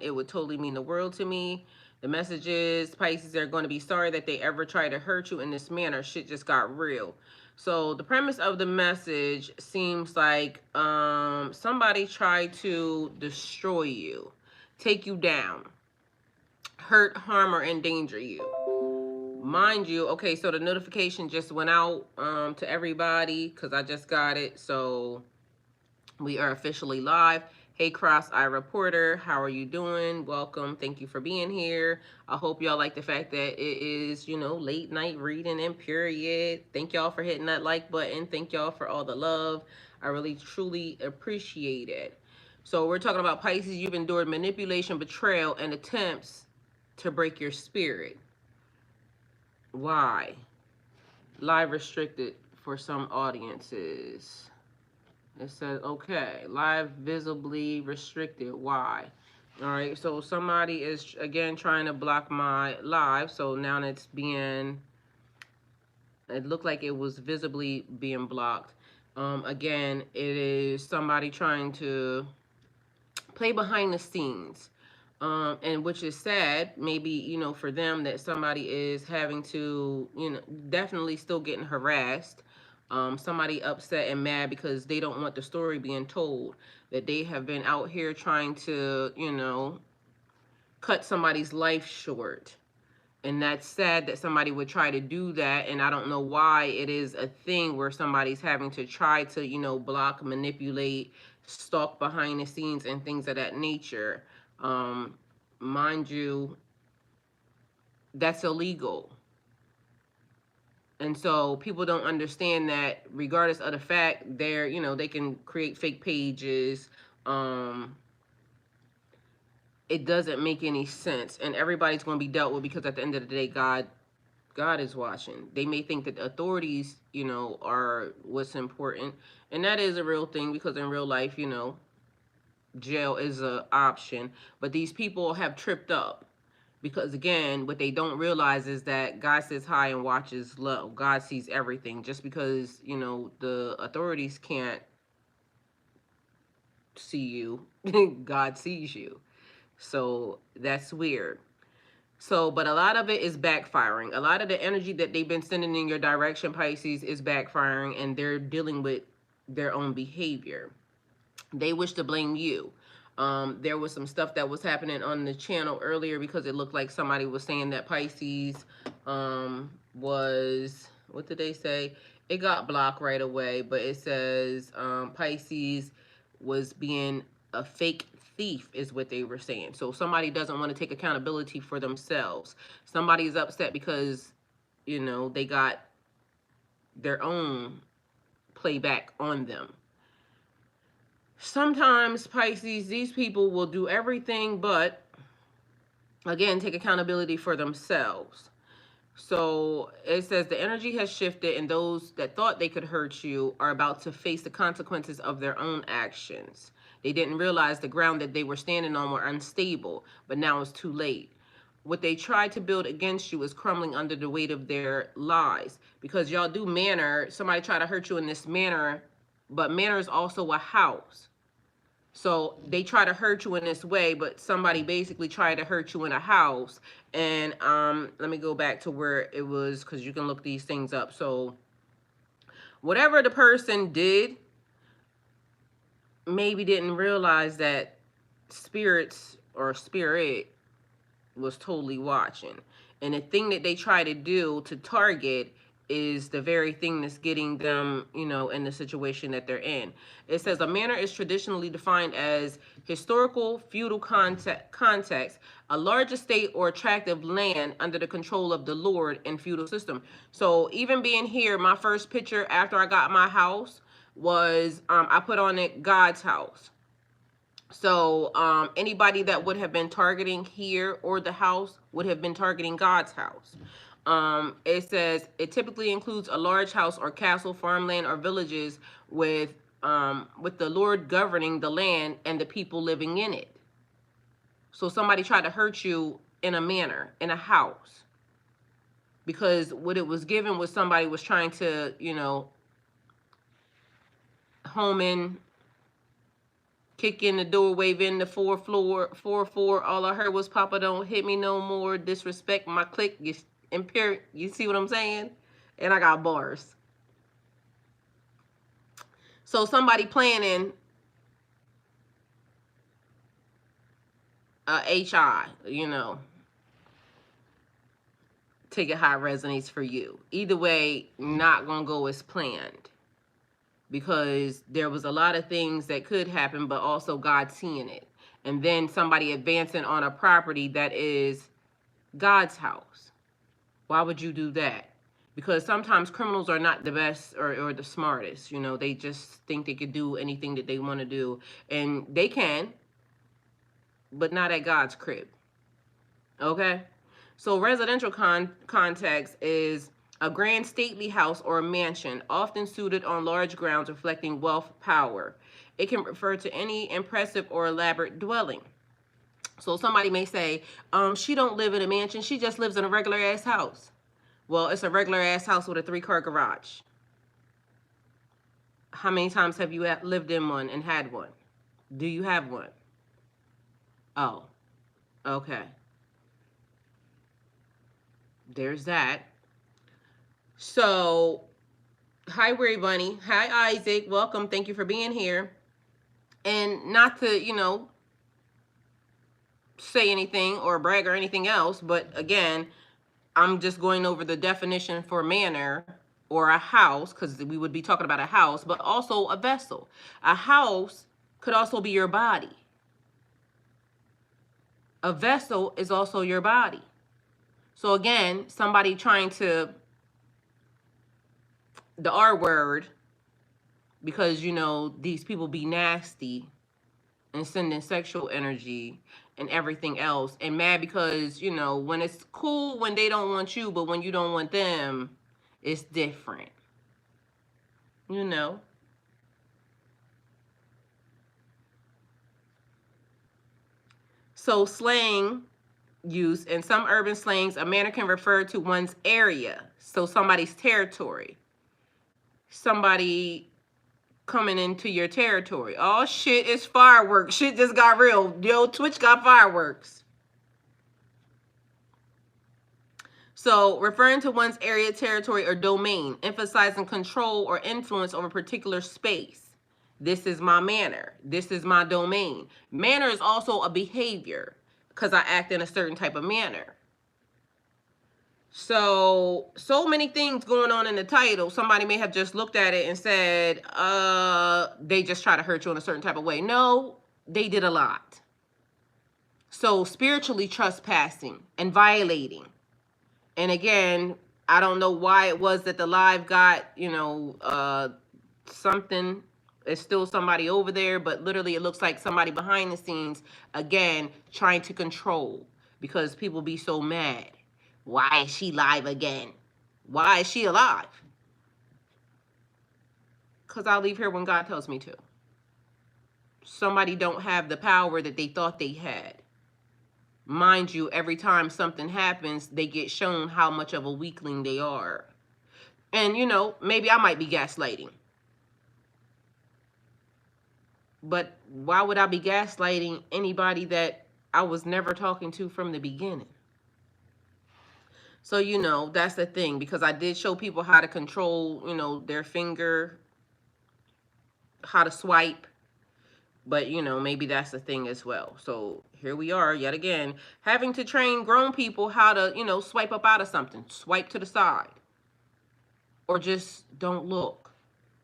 it would totally mean the world to me. The message is Pisces are going to be sorry that they ever tried to hurt you in this manner. Shit just got real. So the premise of the message seems like somebody tried to destroy you, take you down, hurt, harm, or endanger you. Mind you, okay, so the notification just went out to everybody because I just got it. So we are officially live. Hey, Cross Eye Reporter, how are you doing? Welcome. Thank you for being here. I hope y'all like the fact that it is, you know, late night reading and period. Thank y'all for hitting that like button. Thank y'all for all the love. I really, truly appreciate it. So we're talking about Pisces. You've endured manipulation, betrayal, and attempts to break your spirit. Why? Live restricted for some audiences. It says, okay, live visibly restricted. Why? All right, so somebody is, again, trying to block my live. So now it's being, it looked like it was visibly being blocked. Again, it is somebody trying to play behind the scenes. And which is sad, maybe, you know, for them that somebody is having to, you know, definitely still getting harassed. Somebody upset and mad because they don't want the story being told, that they have been out here trying to, you know, cut somebody's life short. And that's sad that somebody would try to do that. And I don't know why it is a thing where somebody's having to try to, you know, block, manipulate, stalk behind the scenes and things of that nature. Mind you, that's illegal. And so people don't understand that regardless of the fact they're, you know, they can create fake pages. It doesn't make any sense. And everybody's going to be dealt with because at the end of the day, God is watching. They may think that the authorities, you know, are what's important. And that is a real thing because in real life, you know, jail is an option. But these people have tripped up because, again, what they don't realize is that God sits high and watches low. God sees everything. Just because, you know, the authorities can't see you, God sees you. So that's weird. So, but a lot of it is backfiring. A lot of the energy that they've been sending in your direction, Pisces, is backfiring, and they're dealing with their own behavior. They wish to blame you. There was some stuff that was happening on the channel earlier because it looked like somebody was saying that Pisces was, what did they say? It got blocked right away, but it says Pisces was being a fake thief is what they were saying. So somebody doesn't want to take accountability for themselves. Somebody's upset because, you know, they got their own playback on them. Sometimes, Pisces, these people will do everything but, again, take accountability for themselves. So it says the energy has shifted, and those that thought they could hurt you are about to face the consequences of their own actions. They didn't realize the ground that they were standing on were unstable, but now it's too late. What they tried to build against you is crumbling under the weight of their lies. Because y'all do Manor, somebody tried to hurt you in this manner, but Manor is also a house. So they try to hurt you in this way, but somebody basically tried to hurt you in a house. And let me go back to where it was, because you can look these things up. So whatever the person did, maybe didn't realize that spirits or spirit was totally watching. And the thing that they try to do to target is the very thing that's getting them, you know, in the situation that they're in. It says a manor is traditionally defined as historical feudal context, a large estate or attractive land under the control of the lord and feudal system. So even being here, my first picture after I got my house was I put on it God's house. So anybody that would have been targeting here or the house would have been targeting God's house. It says it typically includes a large house or castle, farmland, or villages with the Lord governing the land and the people living in it. So somebody tried to hurt you in a manor, in a house, because what it was given was somebody was trying to, you know, home in Kick in the door, wave in the fourth floor, 4-4. All I heard was Papa don't hit me no more. Disrespect my clique. You see what I'm saying? And I got bars. So somebody planning HI, you know, take it how it resonates for you. Either way, not gonna go as planned, because there was a lot of things that could happen, but also God seeing it. And then somebody advancing on a property that is God's house. Why would you do that? Because sometimes criminals are not the best or the smartest. You know, they just think they could do anything that they want to do. And they can, but not at God's crib. Okay? So residential context is a grand stately house or a mansion, often suited on large grounds reflecting wealth, power. It can refer to any impressive or elaborate dwelling. So somebody may say, she don't live in a mansion, she just lives in a regular ass house. Well, it's a regular ass house with a 3-car garage. How many times have you lived in one and had one? Do you have one? Oh, okay. There's that. So, hi, Weary Bunny. Hi, Isaac. Welcome. Thank you for being here. And not to, you know, say anything or brag or anything else, but again, I'm just going over the definition for manor or a house, because we would be talking about a house, but also a vessel. A house could also be your body. A vessel is also your body. So again, somebody trying to, the R word, because, you know, these people be nasty and sending sexual energy and everything else, and mad because, you know, when it's cool when they don't want you, but when you don't want them, it's different. You know? So slang use, in some urban slangs, a manor can refer to one's area. So somebody's territory. Somebody coming into your territory. Oh shit, it's fireworks. Shit just got real. Yo, Twitch got fireworks. So referring to one's area, territory, or domain, emphasizing control or influence over a particular space. This is my manor. This is my domain. Manor is also a behavior, because I act in a certain type of manner. So many things going on in the title. Somebody may have just looked at it and said, they just try to hurt you in a certain type of way. No, they did a lot. So spiritually trespassing and violating. And again, I don't know why it was that the live got, you know, something. It's still somebody over there, but literally it looks like somebody behind the scenes, again, trying to control, because people be so mad. Why is she live again? Why is she alive? Because I'll leave here when God tells me to. Somebody don't have the power that they thought they had. Mind you, every time something happens, they get shown how much of a weakling they are. And, you know, maybe I might be gaslighting. But why would I be gaslighting anybody that I was never talking to from the beginning? So, you know, that's the thing, because I did show people how to control, you know, their finger, how to swipe. But, you know, maybe that's the thing as well. So here we are yet again, having to train grown people how to, you know, swipe up out of something, swipe to the side, or just don't look,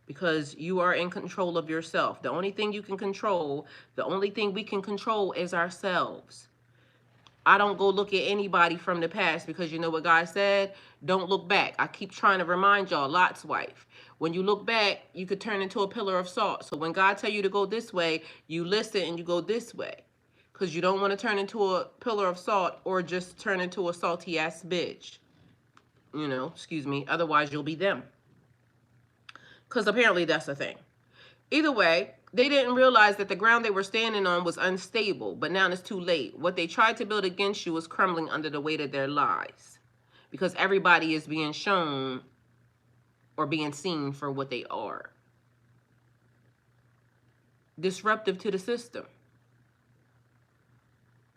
because you are in control of yourself. The only thing you can control, the only thing we can control is ourselves. I don't go look at anybody from the past, because you know what God said? Don't look back. I keep trying to remind y'all, Lot's wife. When you look back, you could turn into a pillar of salt. So when God tell you to go this way, you listen and you go this way. Because you don't want to turn into a pillar of salt or just turn into a salty ass bitch. You know, excuse me. Otherwise, you'll be them. Because apparently that's the thing. Either way, they didn't realize that the ground they were standing on was unstable, but now it's too late. What they tried to build against you was crumbling under the weight of their lies, because everybody is being shown or being seen for what they are. disruptive to the system.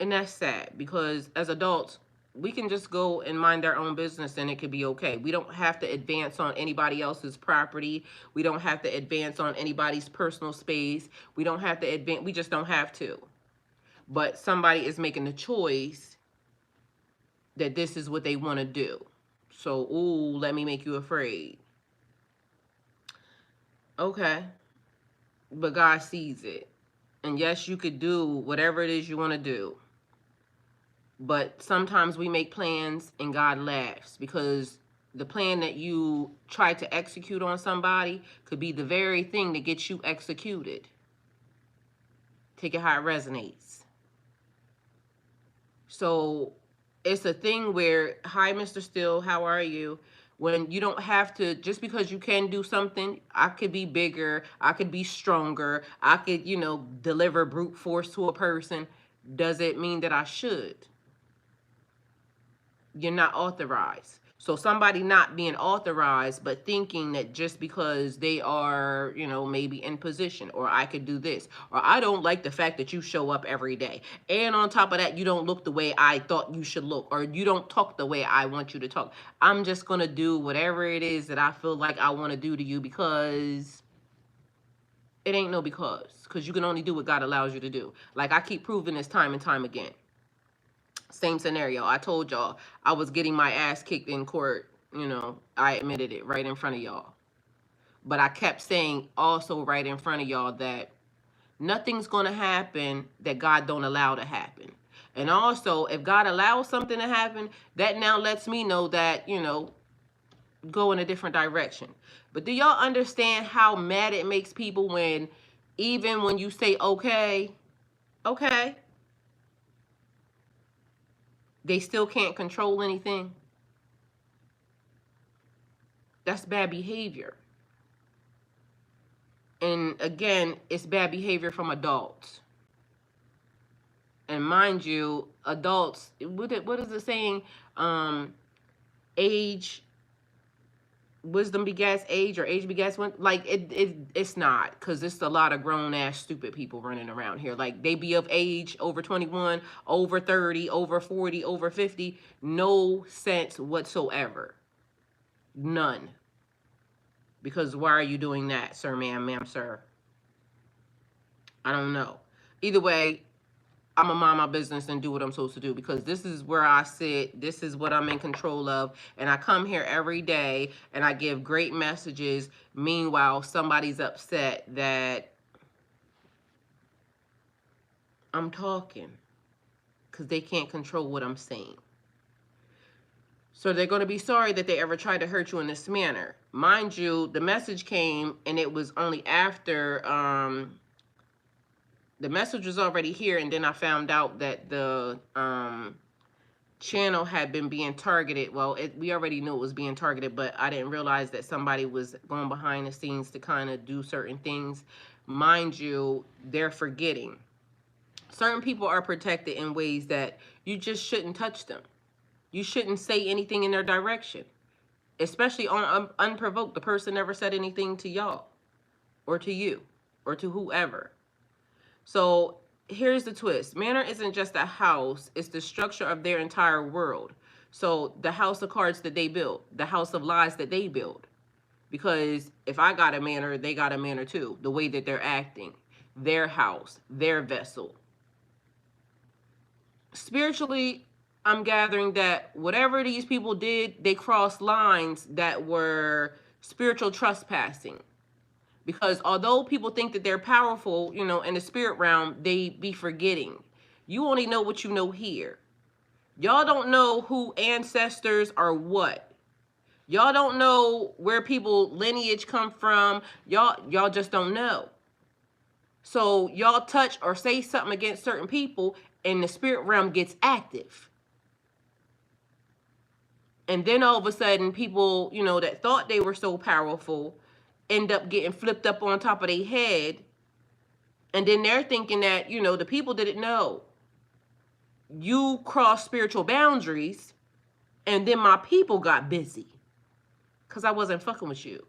And that's sad, because as adults, we can just go and mind our own business and it could be okay. We don't have to advance on anybody else's property. We don't have to advance on anybody's personal space. We don't have to advance. We just don't have to. But somebody is making the choice that this is what they want to do. So, ooh, let me make you afraid. Okay. But God sees it. And yes, you could do whatever it is you want to do. But sometimes we make plans and God laughs, because the plan that you try to execute on somebody could be the very thing that gets you executed. Take it how it resonates. So it's a thing where, hi, Mr. Still, how are you? When you don't have to, just because you can do something, I could be bigger, I could be stronger, I could, deliver brute force to a person. Does it mean that I should? You're not authorized. So somebody not being authorized, but thinking that just because they are, maybe in position, or I could do this, or I don't like the fact that you show up every day. And on top of that, you don't look the way I thought you should look, or you don't talk the way I want you to talk. I'm just going to do whatever it is that I feel like I want to do to you, because it ain't no because you can only do what God allows you to do. Like I keep proving this time and time again. Same scenario. I told y'all I was getting my ass kicked in court. I admitted it right in front of y'all. But I kept saying also right in front of y'all that nothing's going to happen that God don't allow to happen. And also, if God allows something to happen, that now lets me know that, go in a different direction. But do y'all understand how mad it makes people when, even when you say, okay, they still can't control anything? That's bad behavior. And again, it's bad behavior from adults. And mind you, adults, what is it saying? Age, wisdom begets age, or age begets one. Like it's not, because it's a lot of grown ass stupid people running around here. Like they be of age, over 21, over 30, over 40, over 50. No sense whatsoever. None. Because why are you doing that, sir, ma'am, sir? I don't know. Either way, I'm going to mind my business and do what I'm supposed to do, because this is where I sit. This is what I'm in control of. And I come here every day and I give great messages. Meanwhile, somebody's upset that I'm talking, because they can't control what I'm saying. So they're going to be sorry that they ever tried to hurt you in this manner. Mind you, the message came and it was only after the message was already here, and then I found out that the channel had been being targeted. Well, we already knew it was being targeted, but I didn't realize that somebody was going behind the scenes to kind of do certain things. Mind you, they're forgetting. Certain people are protected in ways that you just shouldn't touch them. You shouldn't say anything in their direction, especially on unprovoked. The person never said anything to y'all, or to you, or to whoever. So here's the twist. Manor isn't just a house. It's the structure of their entire world. So the house of cards that they build, the house of lies that they build. Because if I got a manor, they got a manor too. The way that they're acting, their house, their vessel. Spiritually, I'm gathering that whatever these people did, they crossed lines that were spiritual trespassing. Because although people think that they're powerful, in the spirit realm, they be forgetting. You only know what you know here. Y'all don't know who ancestors are what. Y'all don't know where people lineage come from. Y'all just don't know. So y'all touch or say something against certain people, and the spirit realm gets active. And then all of a sudden, people, that thought they were so powerful end up getting flipped up on top of their head. And then they're thinking that, the people didn't know. You crossed spiritual boundaries, and then my people got busy because I wasn't fucking with you.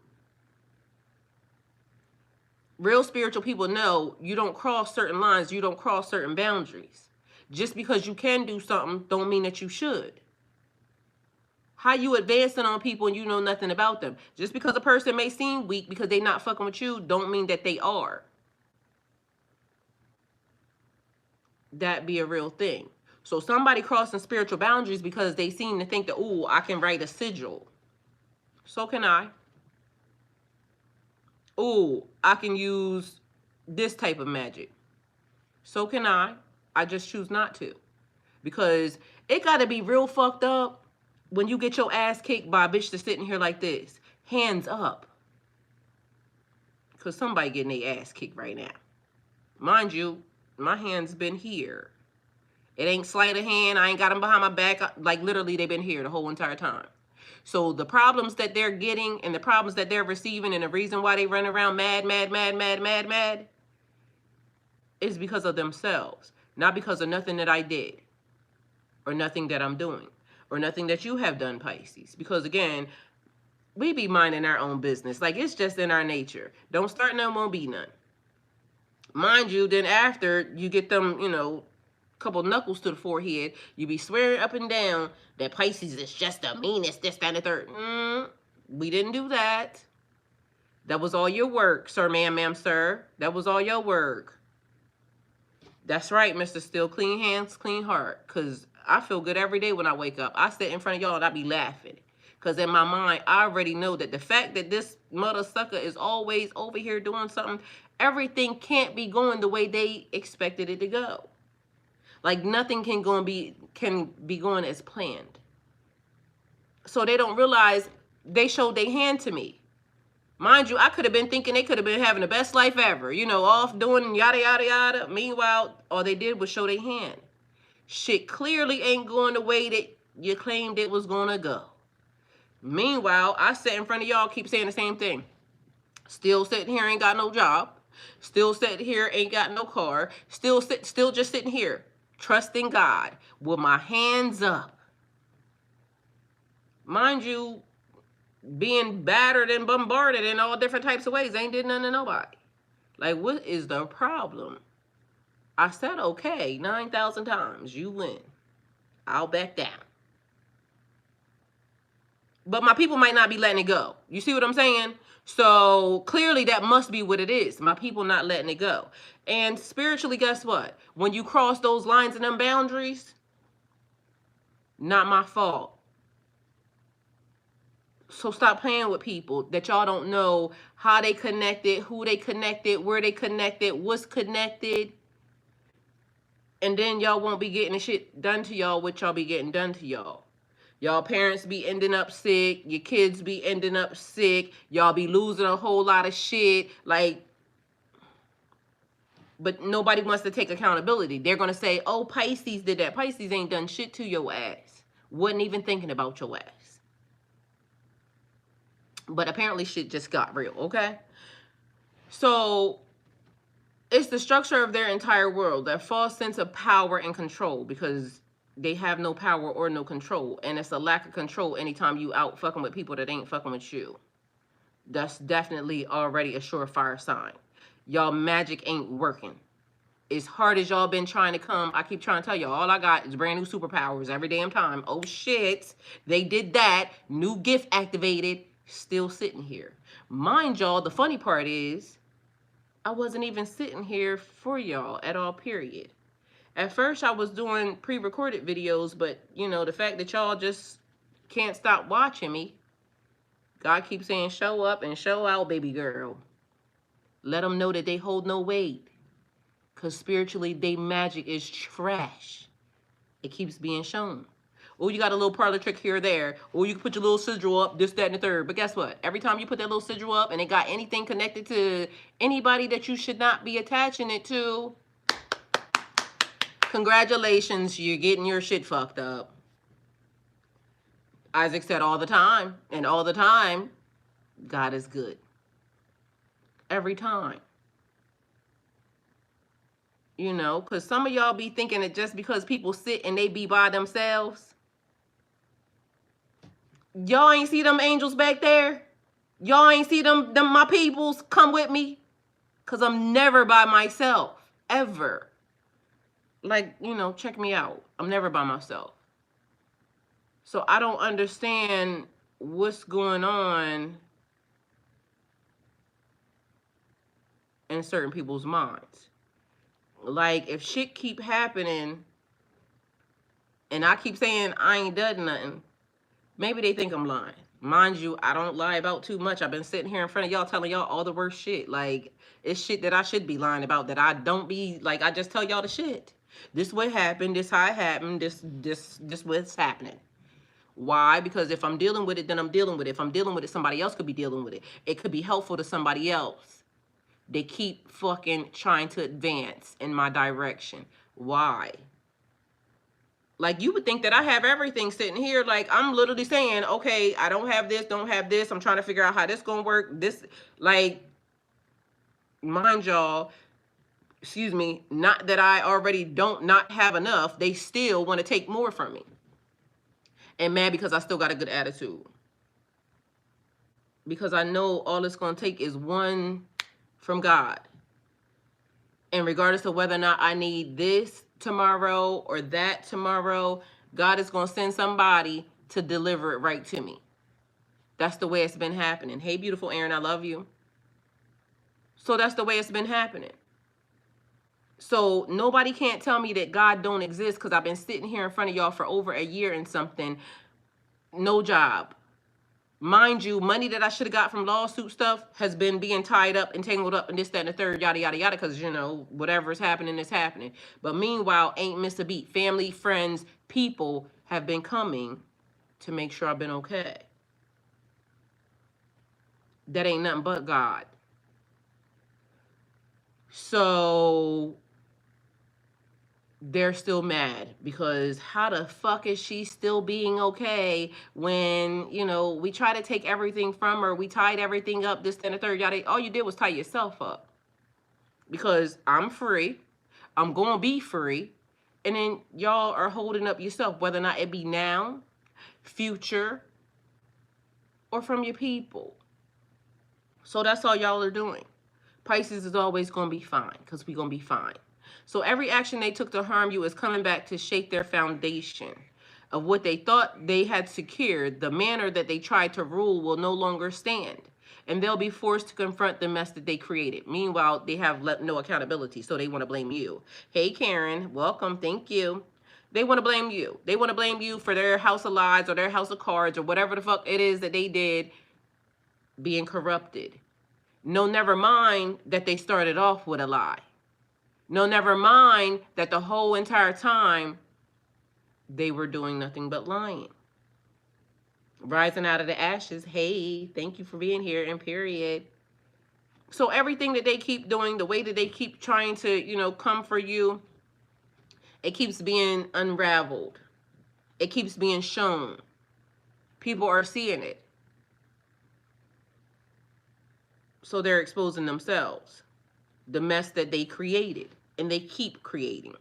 Real spiritual people know you don't cross certain lines, you don't cross certain boundaries. Just because you can do something don't mean that you should. How you advancing on people and you know nothing about them? Just because a person may seem weak because they not fucking with you don't mean that they are. That be a real thing. So somebody crossing spiritual boundaries because they seem to think that, oh, I can write a sigil. So can I. Oh, I can use this type of magic. So can I. I just choose not to. Because it got to be real fucked up when you get your ass kicked by a bitch that's sitting here like this. Hands up. Because somebody getting their ass kicked right now. Mind you, my hand's been here. It ain't sleight of hand. I ain't got them behind my back. Like, literally, they've been here the whole entire time. So the problems that they're getting and the problems that they're receiving and the reason why they run around mad is because of themselves. Not because of nothing that I did or nothing that I'm doing or nothing that you have done, Pisces. Because, again, we be minding our own business. Like, it's just in our nature. Don't start none, won't be none. Mind you, then after you get them, you know, couple knuckles to the forehead, you be swearing up and down that Pisces is just the meanest, this, that, and the third. We didn't do that. That was all your work, sir, ma'am, sir. That was all your work. That's right, Mr. Still Clean Hands, Clean Heart. Because I feel good every day when I wake up. I sit in front of y'all and I be laughing. Because in my mind, I already know that the fact that this mother sucker is always over here doing something, everything can't be going the way they expected it to go. Like, nothing can be going as planned. So they don't realize they showed their hand to me. Mind you, I could have been thinking they could have been having the best life ever. You know, off doing yada, yada, yada. Meanwhile, all they did was show their hand. Shit clearly ain't going the way that you claimed it was going to go. Meanwhile, I sit in front of y'all, keep saying the same thing. Still sitting here, ain't got no job. Still sitting here, ain't got no car. Still just sitting here. Trusting God with my hands up. Mind you, being battered and bombarded in all different types of ways ain't did nothing to nobody. Like, what is the problem? I said, okay, 9,000 times. You win. I'll back down. But my people might not be letting it go. You see what I'm saying? So clearly that must be what it is. My people not letting it go. And spiritually, guess what? When you cross those lines and them boundaries, not my fault. So stop playing with people that y'all don't know how they connected, who they connected, where they connected, what's connected. And then y'all won't be getting the shit done to y'all what y'all be getting done to y'all. Y'all parents be ending up sick. Your kids be ending up sick. Y'all be losing a whole lot of shit. Like, but nobody wants to take accountability. They're going to say, oh, Pisces did that. Pisces ain't done shit to your ass. Wasn't even thinking about your ass. But apparently shit just got real, okay? So it's the structure of their entire world, that false sense of power and control, because they have no power or no control. And it's a lack of control anytime you out fucking with people that ain't fucking with you. That's definitely already a surefire sign. Y'all magic ain't working. As hard as y'all been trying to come, I keep trying to tell y'all, all I got is brand new superpowers every damn time. Oh shit, they did that. New gift activated. Still sitting here. Mind y'all, the funny part is, I wasn't even sitting here for y'all at all, period. At first, I was doing pre-recorded videos, but, you know, the fact that y'all just can't stop watching me, God keeps saying, show up and show out, baby girl. Let them know that they hold no weight. Because spiritually, they magic is trash. It keeps being shown. Oh, you got a little parlor trick here or there. Oh, you can put your little sigil up, this, that, and the third. But guess what? Every time you put that little sigil up and it got anything connected to anybody that you should not be attaching it to, congratulations, you're getting your shit fucked up. Isaac said all the time, and all the time, God is good. Every time. You know, because some of y'all be thinking that just because people sit and they be by themselves, y'all ain't see them angels back there? Y'all ain't see them my peoples come with me? Because I'm never by myself. Ever. Like, you know, check me out. I'm never by myself. So I don't understand what's going on in certain people's minds. Like, if shit keep happening and I keep saying I ain't done nothing, maybe they think I'm lying. Mind you, I don't lie about too much. I've been sitting here in front of y'all telling y'all all the worst shit. Like, it's shit that I should be lying about that I don't be, like, I just tell y'all the shit. This what happened, this how it happened, this what's happening. Why? Because if I'm dealing with it, then I'm dealing with it. If I'm dealing with it, somebody else could be dealing with it. It could be helpful to somebody else. They keep fucking trying to advance in my direction. Why? Like, you would think that I have everything sitting here. Like, I'm literally saying, okay, I don't have this, don't have this. I'm trying to figure out how this gonna work. This, like, mind y'all, excuse me, not that I already don't not have enough. They still want to take more from me. And mad because I still got a good attitude. Because I know all it's gonna take is one from God. And regardless of whether or not I need this tomorrow or that tomorrow, God is going to send somebody to deliver it right to me. That's the way it's been happening. Hey, beautiful Aaron, I love you. So that's the way it's been happening. So nobody can't tell me that God don't exist because I've been sitting here in front of y'all for over a year and something. No job. Mind you, money that I should have got from lawsuit stuff has been being tied up and tangled up and this, that, and the third, yada, yada, yada, because, you know, whatever is happening is happening. But meanwhile, ain't missed a beat. Family, friends, people have been coming to make sure I've been okay. That ain't nothing but God. So they're still mad because how the fuck is she still being okay when, you know, we try to take everything from her, we tied everything up, this, that, and the third, yada. All you did was tie yourself up. Because I'm free, I'm gonna be free, and then y'all are holding up yourself, whether or not it be now, future, or from your people. So that's all y'all are doing. Pisces is always gonna be fine, because we gonna be fine. So every action they took to harm you is coming back to shake their foundation of what they thought they had secured. The manor that they tried to rule will no longer stand. And they'll be forced to confront the mess that they created. Meanwhile, they have no accountability, so they want to blame you. Hey, Karen, welcome. Thank you. They want to blame you. They want to blame you for their house of lies or their house of cards or whatever the fuck it is that they did being corrupted. No, never mind that they started off with a lie. No, never mind that the whole entire time they were doing nothing but lying. Rising out of the ashes. Hey, thank you for being here, and period. So everything that they keep doing, the way that they keep trying to, you know, come for you, it keeps being unraveled. It keeps being shown. People are seeing it. So they're exposing themselves. The mess that they created. And they keep creating.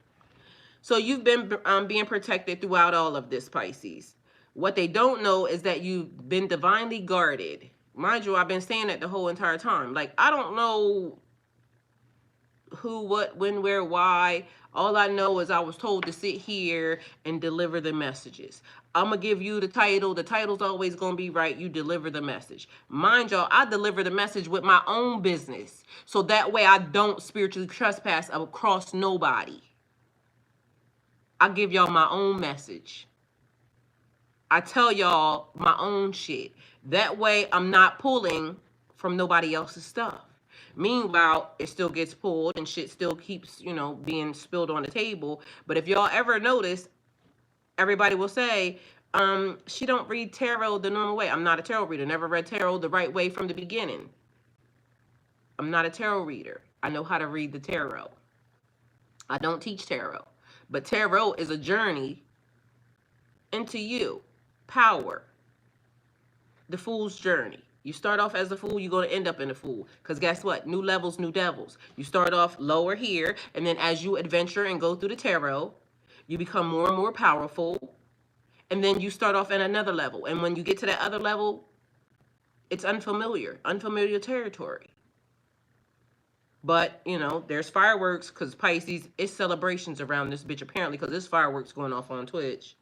So you've been being protected throughout all of this, Pisces. What they don't know is that you've been divinely guarded. Mind you, I've been saying that the whole entire time. Like, I don't know who, what, when, where, why. All I know is I was told to sit here and deliver the messages. I'm going to give you the title. The title's always going to be right. You deliver the message. Mind y'all, I deliver the message with my own business. So that way I don't spiritually trespass across nobody. I give y'all my own message. I tell y'all my own shit. That way I'm not pulling from nobody else's stuff. Meanwhile, it still gets pulled and shit still keeps, you know, being spilled on the table. But if y'all ever notice, everybody will say, she don't read tarot the normal way. I'm not a tarot reader. Never read tarot the right way from the beginning. I'm not a tarot reader. I know how to read the tarot. I don't teach tarot. But tarot is a journey into you. Power. The fool's journey. You start off as a fool, you're going to end up in a fool. Because guess what? New levels, new devils. You start off lower here, and then as you adventure and go through the tarot, you become more and more powerful. And then you start off at another level. And when you get to that other level, it's unfamiliar territory. But, you know, there's fireworks because Pisces, it's celebrations around this bitch apparently because there's fireworks going off on Twitch.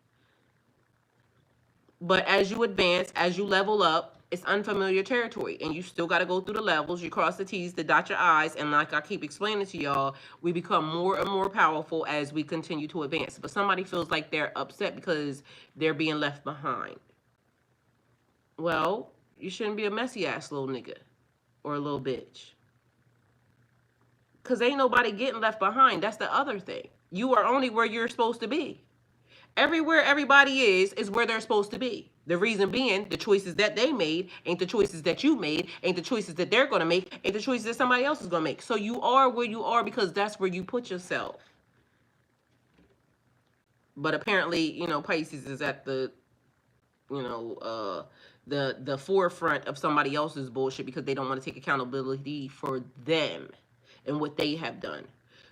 But as you advance, as you level up, it's unfamiliar territory. And you still got to go through the levels. You cross the T's to dot your I's. And like I keep explaining to y'all, we become more and more powerful as we continue to advance. But somebody feels like they're upset because they're being left behind. Well, you shouldn't be a messy ass little nigga or a little bitch. Because ain't nobody getting left behind. That's the other thing. You are only where you're supposed to be. Everywhere everybody is where they're supposed to be. The reason being, the choices that they made ain't the choices that you made, ain't the choices that they're going to make, ain't the choices that somebody else is going to make. So you are where you are because that's where you put yourself. But apparently, you know, Pisces is at the, you know, the forefront of somebody else's bullshit because they don't want to take accountability for them and what they have done.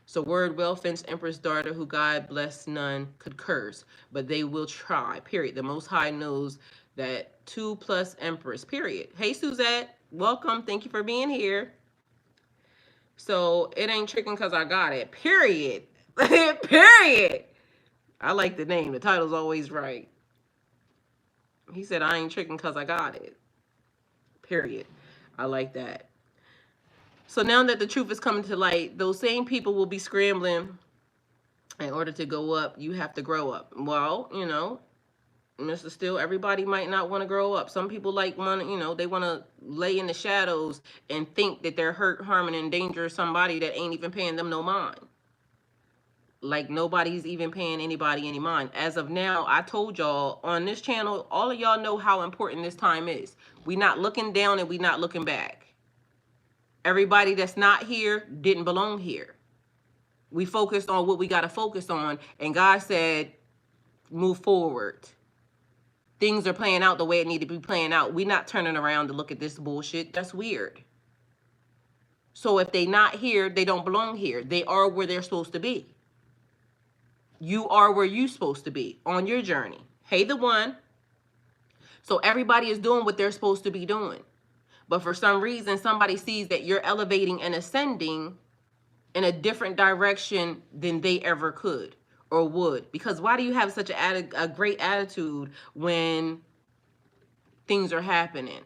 So word well-fenced empress daughter who God bless none could curse, but they will try, period. The Most High knows that 2+ empress, period. Hey, Suzette, welcome. Thank you for being here. So it ain't tricking because I got it, period. Period. I like the name. The title's always right. He said, I ain't tricking because I got it. Period. I like that. So now that the truth is coming to light, those same people will be scrambling. In order to go up, you have to grow up. Well, you know, Mr. Steele, everybody might not want to grow up. Some people you know, they want to lay in the shadows and think that they're hurt, harming, and endanger somebody that ain't even paying them no mind. Like nobody's even paying anybody any mind. As of now, I told y'all on this channel, all of y'all know how important this time is. We not looking down and we not looking back. Everybody that's not here didn't belong here. We focused on what we got to focus on, and God said, move forward. Things are playing out the way it need to be playing out. We not turning around to look at this bullshit. That's weird. So if they not here, they don't belong here. They are where they're supposed to be. You are where you supposed to be on your journey. Hey, the one. So everybody is doing what they're supposed to be doing. But for some reason, somebody sees that you're elevating and ascending in a different direction than they ever could or would. Because why do you have such a great attitude when things are happening?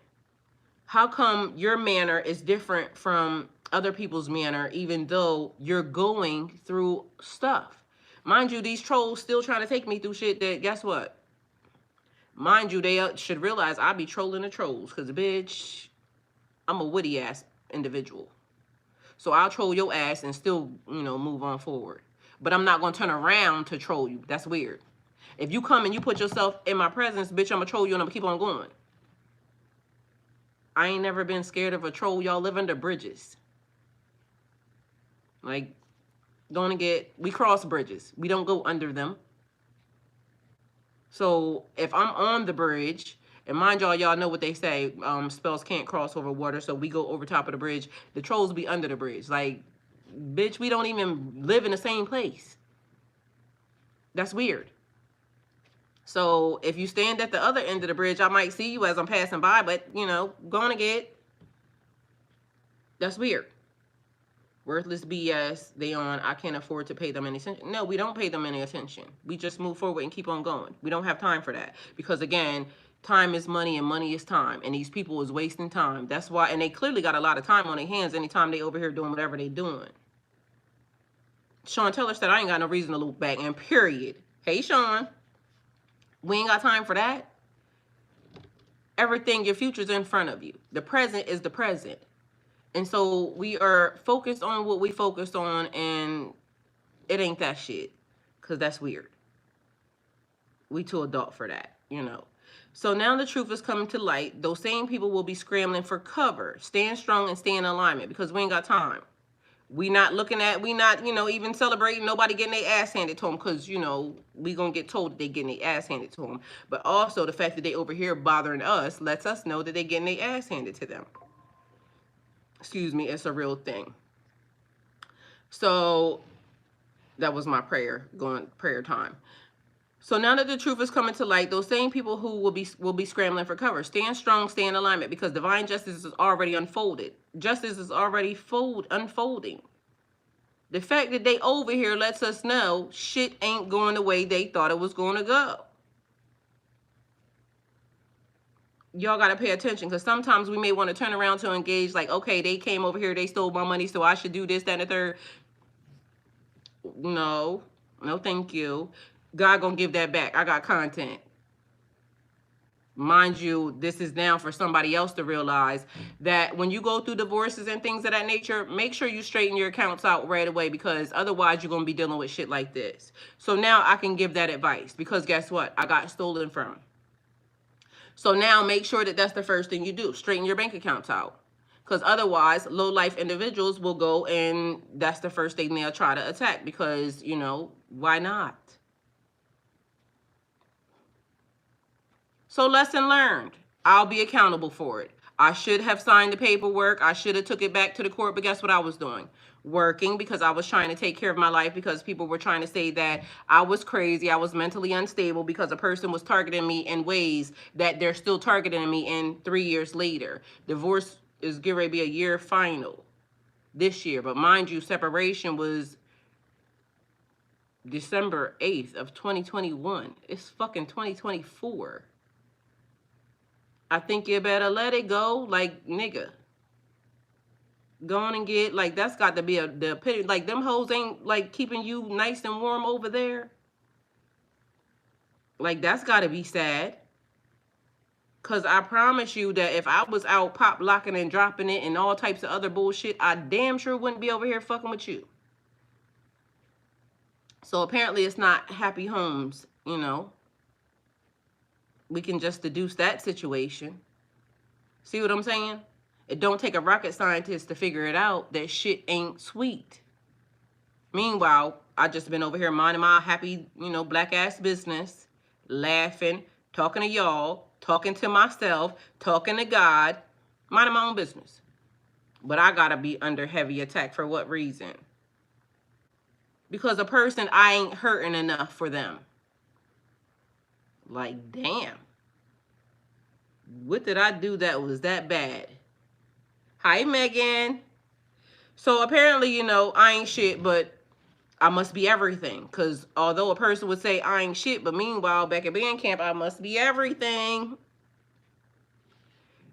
How come your manner is different from other people's manner, even though you're going through stuff? Mind you, these trolls still trying to take me through shit that, guess what? Mind you, they should realize I be trolling the trolls because, bitch, I'm a witty ass individual. So I'll troll your ass and still, you know, move on forward. But I'm not going to turn around to troll you. That's weird. If you come and you put yourself in my presence, bitch, I'm going to troll you and I'm going to keep on going. I ain't never been scared of a troll. Y'all live under bridges. Like, we cross bridges. We don't go under them. So if I'm on the bridge, and mind y'all know what they say, spells can't cross over water, so we go over top of the bridge. The trolls be under the bridge. Like, bitch, we don't even live in the same place. That's weird. So if you stand at the other end of the bridge, I might see you as I'm passing by, but, you know, gonna get. That's weird. Worthless BS, they on, I can't afford to pay them any attention. No, we don't pay them any attention. We just move forward and keep on going. We don't have time for that. Because again, time is money and money is time. And these people is wasting time. That's why, and they clearly got a lot of time on their hands anytime they over here doing whatever they doing. Sean Teller said, I ain't got no reason to look back, and period. Hey, Sean. We ain't got time for that. Everything, your future's in front of you. The present is the present. And so we are focused on what we focused on, and it ain't that shit. Because that's weird. We too adult for that, you know. So now the truth is coming to light. Those same people will be scrambling for cover. Stand strong and stay in alignment because we ain't got time. We not, you know, even celebrating nobody getting their ass handed to them because, you know, we going to get told that they getting their ass handed to them. But also the fact that they over here bothering us lets us know that they getting their ass handed to them. Excuse me, it's a real thing. So that was my prayer time. So now that the truth is coming to light, those same people who will be scrambling for cover. Stand strong, stay in alignment, because divine justice is already unfolded. Justice is already unfolding. The fact that they over here lets us know shit ain't going the way they thought it was going to go. Y'all got to pay attention, because sometimes we may want to turn around to engage like, okay, they came over here, they stole my money, so I should do this, that, and the third. No, thank you. God gonna give that back. I got content. Mind you, this is now for somebody else to realize that when you go through divorces and things of that nature, make sure you straighten your accounts out right away, because otherwise you're going to be dealing with shit like this. So now I can give that advice, because guess what? I got stolen from. So now make sure that that's the first thing you do. Straighten your bank accounts out. Because otherwise, low-life individuals will go and that's the first thing they'll try to attack, because, you know, why not? So lesson learned. I'll be accountable for it. I should have signed the paperwork. I should have took it back to the court. But guess what I was doing? Working, because I was trying to take care of my life, because people were trying to say that I was crazy. I was mentally unstable, because a person was targeting me in ways that they're still targeting me in 3 years later. Divorce is getting ready to be a year final this year. But mind you, separation was December 8th of 2021. It's fucking 2024. I think you better let it go. Like, nigga, go on and get, like, that's got to be the epitome. Like, them hoes ain't, like, keeping you nice and warm over there. Like, that's got to be sad. Because I promise you that if I was out pop locking and dropping it and all types of other bullshit, I damn sure wouldn't be over here fucking with you. So apparently it's not happy homes, you know. We can just deduce that situation. See what I'm saying? It don't take a rocket scientist to figure it out that shit ain't sweet. Meanwhile, I just been over here minding my happy, you know, black ass business, laughing, talking to y'all, talking to myself, talking to God, minding my own business. But I gotta be under heavy attack. For what reason? Because a person, I ain't hurting enough for them. Like, damn. What did I do that was that bad? Hi, Megan. So apparently, you know, I ain't shit, but I must be everything. Because although a person would say I ain't shit, but meanwhile, back at band camp, I must be everything.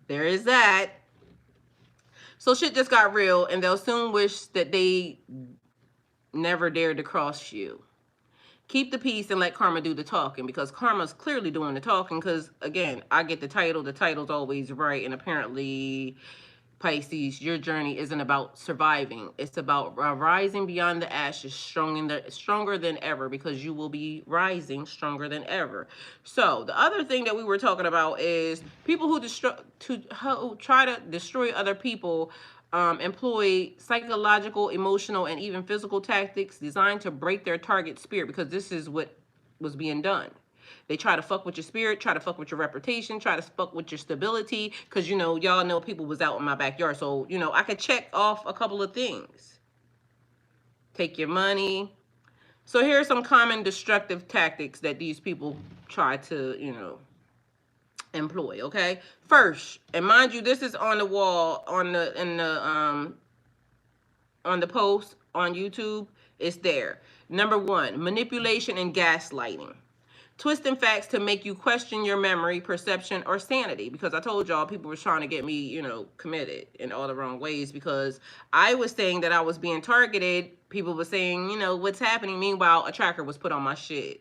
There is that. So shit just got real, and they'll soon wish that they never dared to cross you. Keep the peace and let karma do the talking, because karma's clearly doing the talking, because, again, I get the title. The title's always right, and apparently, Pisces, your journey isn't about surviving. It's about rising beyond the ashes, stronger than ever, because you will be rising stronger than ever. So the other thing that we were talking about is people who try to destroy other people employ psychological, emotional, and even physical tactics designed to break their target spirit, because this is what was being done. They try to fuck with your spirit, try to fuck with your reputation, try to fuck with your stability, because, you know, y'all know people was out in my backyard. So, you know, I could check off a couple of things. Take your money. So here are some common destructive tactics that these people try to, you know, employ, okay? First, and mind you, this is on the wall, on the post on YouTube. It's there. Number 1, manipulation and gaslighting. Twisting facts to make you question your memory, perception, or sanity. Because I told y'all people were trying to get me, you know, committed in all the wrong ways, because I was saying that I was being targeted. People were saying, you know, what's happening? Meanwhile, a tracker was put on my shit.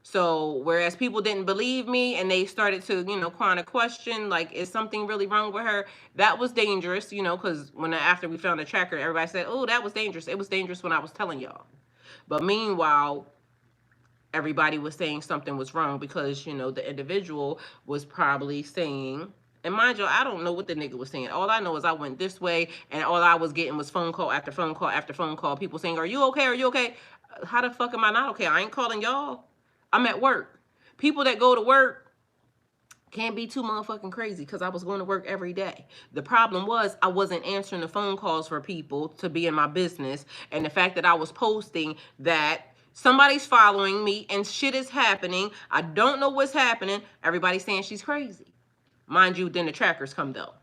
So whereas people didn't believe me and they started to, you know, kind of question, like, is something really wrong with her? That was dangerous, you know, because after we found the tracker, everybody said, oh, that was dangerous. It was dangerous when I was telling y'all. But meanwhile, everybody was saying something was wrong, because, you know, the individual was probably saying, and mind you, I don't know what the nigga was saying. All I know is I went this way, and all I was getting was phone call after phone call after phone call. People saying, are you okay? Are you okay? How the fuck am I not okay? I ain't calling y'all. I'm at work. People that go to work can't be too motherfucking crazy, because I was going to work every day. The problem was I wasn't answering the phone calls for people to be in my business, and the fact that I was posting that, Somebody's following me and shit is happening. I don't know what's happening. Everybody's saying she's crazy. Mind you, then the trackers come though.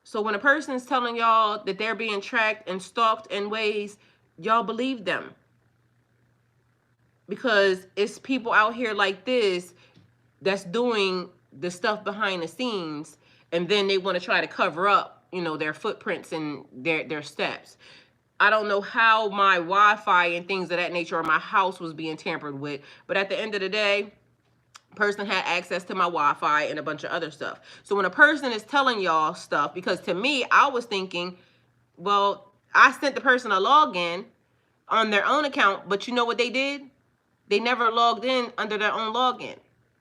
So when a person is telling y'all that they're being tracked and stalked in ways, y'all believe them. Because it's people out here like this that's doing the stuff behind the scenes, and then they want to try to cover up, you know, their footprints and their steps. I don't know how my Wi-Fi and things of that nature or my house was being tampered with, but at the end of the day, person had access to my Wi-Fi and a bunch of other stuff. So when a person is telling y'all stuff, because to me, I was thinking, well, I sent the person a login on their own account, but you know what they did? They never logged in under their own login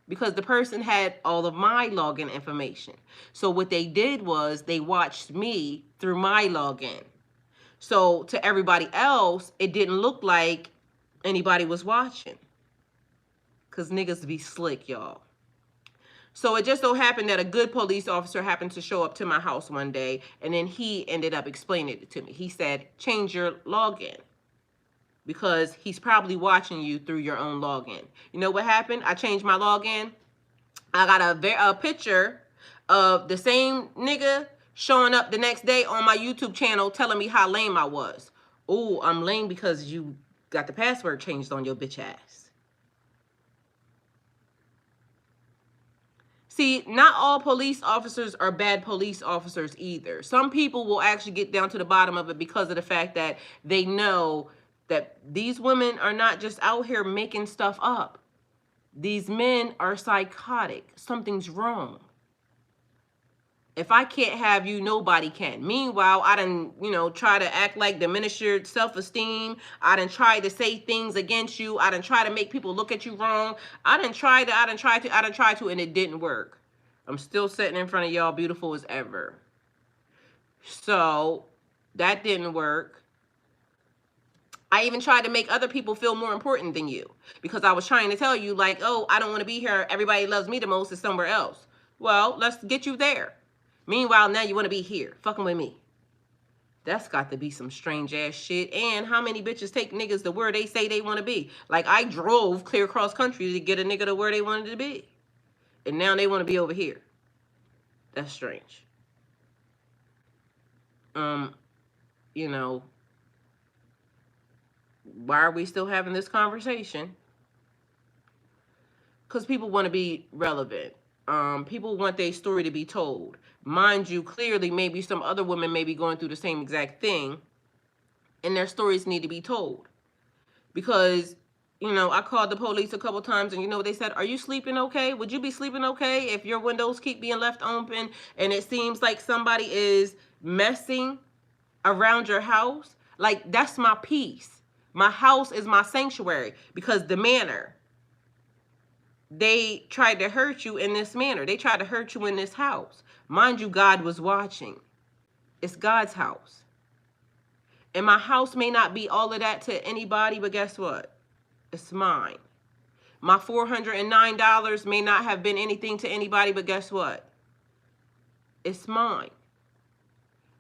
because the person had all of my login information. So what they did was they watched me through my login. So to everybody else, it didn't look like anybody was watching. Because niggas be slick, y'all. So it just so happened that a good police officer happened to show up to my house one day, and then he ended up explaining it to me. He said, change your login, because he's probably watching you through your own login. You know what happened? I changed my login. I got a picture of the same nigga showing up the next day on my YouTube channel telling me how lame I was. Ooh, I'm lame because you got the password changed on your bitch ass. See, not all police officers are bad police officers either. Some people will actually get down to the bottom of it because of the fact that they know that these women are not just out here making stuff up. These men are psychotic. Something's wrong. If I can't have you, nobody can. Meanwhile, I done, try to act like diminish your self-esteem. I done try to say things against you. I done try to make people look at you wrong. I done tried to, and it didn't work. I'm still sitting in front of y'all beautiful as ever. So, that didn't work. I even tried to make other people feel more important than you. Because I was trying to tell you, like, oh, I don't want to be here. Everybody loves me the most is somewhere else. Well, let's get you there. Meanwhile, now you want to be here, fucking with me. That's got to be some strange ass shit. And how many bitches take niggas to where they say they want to be? Like, I drove clear across country to get a nigga to where they wanted to be. And now they want to be over here. That's strange. Why are we still having this conversation? Because people want to be relevant. People want their story to be told. Mind you, clearly, maybe some other women may be going through the same exact thing, and their stories need to be told. Because, I called the police a couple times, and you know what they said? Are you sleeping okay? Would you be sleeping okay if your windows keep being left open, and it seems like somebody is messing around your house? Like, that's my peace. My house is my sanctuary, because the Manor, they tried to hurt you in this manner. They tried to hurt you in this house. Mind you, God was watching. It's God's house. And my house may not be all of that to anybody, but guess what? It's mine. My $409 may not have been anything to anybody, but guess what? It's mine.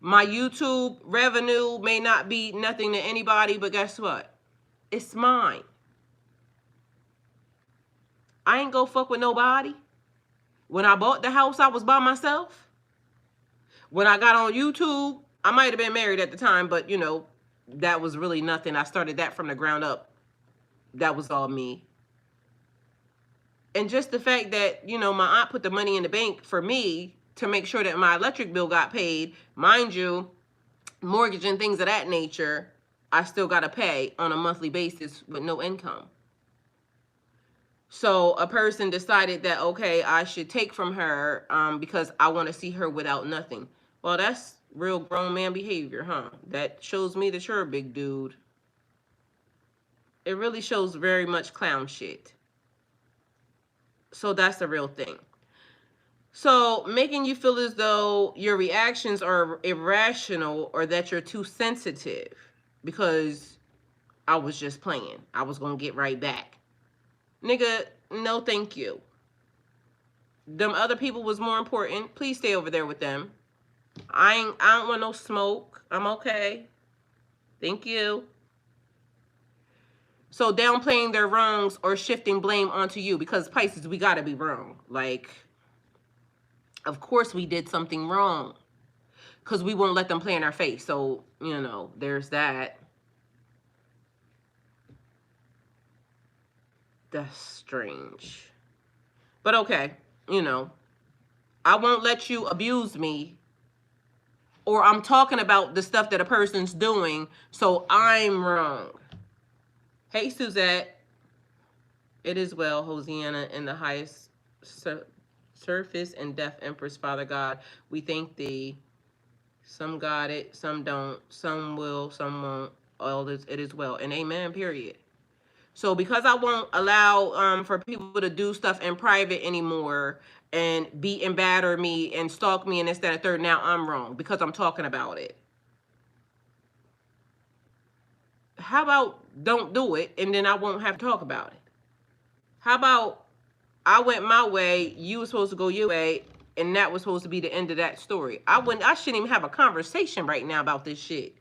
My YouTube revenue may not be nothing to anybody, but guess what? It's mine. I ain't go fuck with nobody. When I bought the house, I was by myself. When I got on YouTube, I might have been married at the time, but, that was really nothing. I started that from the ground up. That was all me. And just the fact that, my aunt put the money in the bank for me to make sure that my electric bill got paid. Mind you, mortgage and things of that nature, I still got to pay on a monthly basis with no income. So a person decided that, okay, I should take from her because I want to see her without nothing. Well, that's real grown man behavior, huh? That shows me that you're a big dude. It really shows very much clown shit. So that's the real thing. So making you feel as though your reactions are irrational or that you're too sensitive because I was just playing. I was going to get right back. Nigga, no thank you. Them other people was more important. Please stay over there with them. I don't want no smoke. I'm okay. Thank you. So downplaying their wrongs or shifting blame onto you, because Pisces, we gotta be wrong. Like, of course we did something wrong, because we won't let them play in our face. So, you know, there's that. That's strange. But okay, you know, I won't let you abuse me, or I'm talking about the stuff that a person's doing, so I'm wrong. Hey, Suzette. It is well, Hosanna, in the highest surface and deaf empress, Father God. We thank thee. Some got it, some don't, some will, some won't. All is, it is well. And amen, period. So because I won't allow for people to do stuff in private anymore and beat and batter me and stalk me and this, that, and third, now I'm wrong because I'm talking about it. How about don't do it and then I won't have to talk about it? How about I went my way, you were supposed to go your way, and that was supposed to be the end of that story? I shouldn't even have a conversation right now about this shit.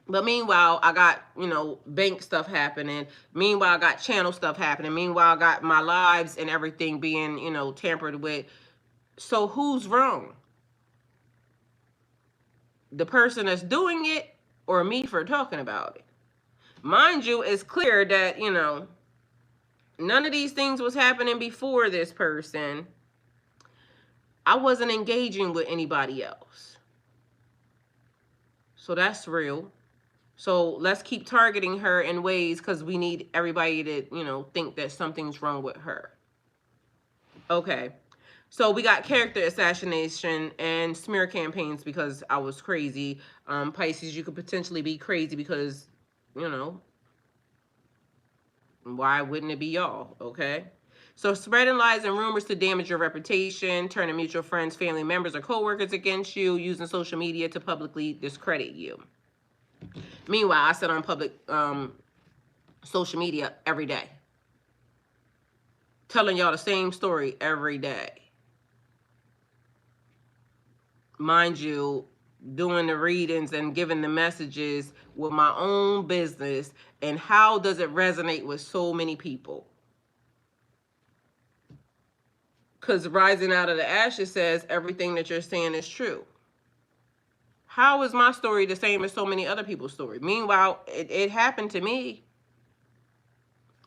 But meanwhile, I got, you know, bank stuff happening. Meanwhile, I got channel stuff happening. Meanwhile, I got my lives and everything being, you know, tampered with. So who's wrong? The person that's doing it or me for talking about it? Mind you, it's clear that, you know, none of these things was happening before this person. I wasn't engaging with anybody else. So that's real. So let's keep targeting her in ways because we need everybody to, you know, think that something's wrong with her. Okay. So we got character assassination and smear campaigns because I was crazy. Pisces, you could potentially be crazy because, you know, why wouldn't it be y'all? Okay. So spreading lies and rumors to damage your reputation, turning mutual friends, family members, or coworkers against you, using social media to publicly discredit you. Meanwhile, I sit on public social media every day, telling y'all the same story every day. Mind you, doing the readings and giving the messages with my own business, and how does it resonate with so many people? Because rising out of the ashes says everything that you're saying is true. How is my story the same as so many other people's story? Meanwhile, it happened to me.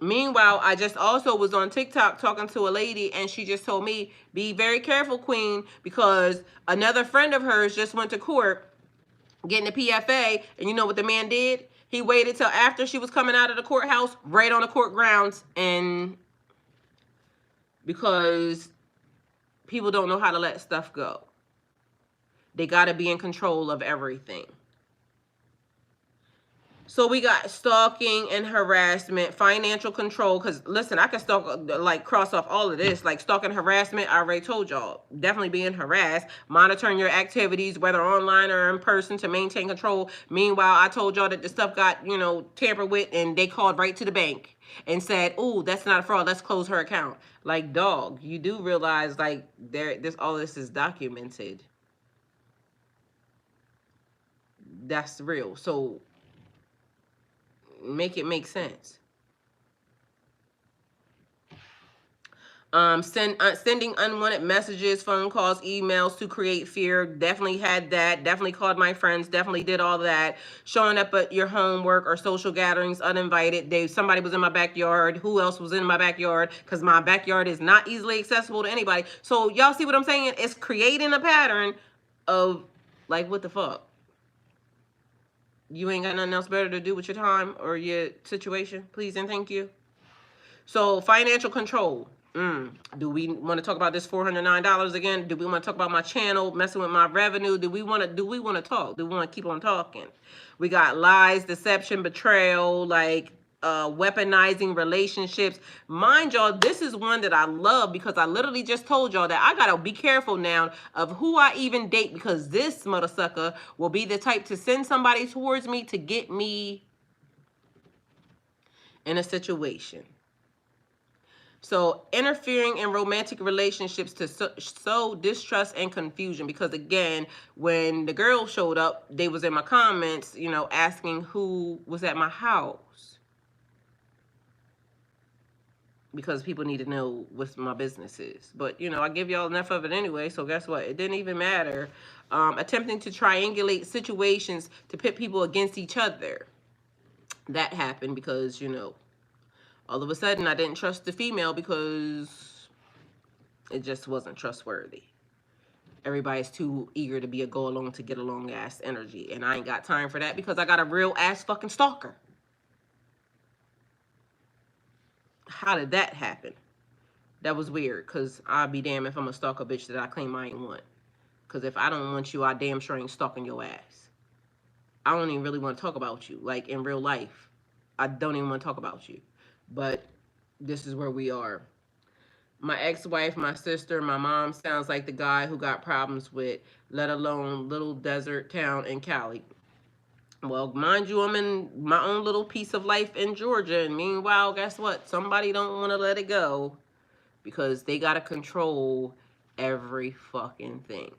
Meanwhile, I just also was on TikTok talking to a lady, and she just told me, be very careful, Queen, because another friend of hers just went to court getting a PFA, and you know what the man did? He waited till after she was coming out of the courthouse, right on the court grounds, and because people don't know how to let stuff go. They got to be in control of everything. So we got stalking and harassment, financial control. Because listen, I can stalk, like cross off all of this. Like stalking, harassment, I already told y'all. Definitely being harassed. Monitoring your activities, whether online or in person, to maintain control. Meanwhile, I told y'all that the stuff got, you know, tampered with, and they called right to the bank and said, "Ooh, that's not a fraud. Let's close her account." Like, dog, you do realize like all this is documented. That's real. So make it make sense. Sending unwanted messages, phone calls, emails to create fear. Definitely had that. Definitely called my friends. Definitely did all that. Showing up at your homework or social gatherings uninvited. Somebody was in my backyard. Who else was in my backyard? Because my backyard is not easily accessible to anybody. So y'all see what I'm saying? It's creating a pattern of like, what the fuck? You ain't got nothing else better to do with your time or your situation? Please and thank you. So financial control. Do we want to talk about this $409 again? Do we want to talk about my channel, messing with my revenue? Do we want to talk? Do we want to keep on talking? We got lies, deception, betrayal, like weaponizing relationships. Mind y'all, this is one that I love because I literally just told y'all that I gotta be careful now of who I even date, because this mother sucker will be the type to send somebody towards me to get me in a situation. So interfering in romantic relationships to sow distrust and confusion. Because again, when the girl showed up, they was in my comments, you know, asking who was at my house. Because people need to know what my business is. But, you know, I give y'all enough of it anyway, so guess what? It didn't even matter. Attempting to triangulate situations to pit people against each other. That happened because, you know, all of a sudden I didn't trust the female because it just wasn't trustworthy. Everybody's too eager to be a go along to get along ass energy. And I ain't got time for that because I got a real ass fucking stalker. How did that happen? That was weird, because I'll be damned if I'm a stalker bitch that I claim I ain't want. Because if I don't want you, I damn sure ain't stalking your ass. I don't even really want to talk about you. Like, in real life, I don't even want to talk about you. But this is where we are. My ex-wife, my sister, my mom sounds like the guy who got problems with, let alone little desert town in Cali. Well, mind you, I'm in my own little piece of life in Georgia. And meanwhile, guess what? Somebody don't want to let it go. Because they got to control every fucking thing.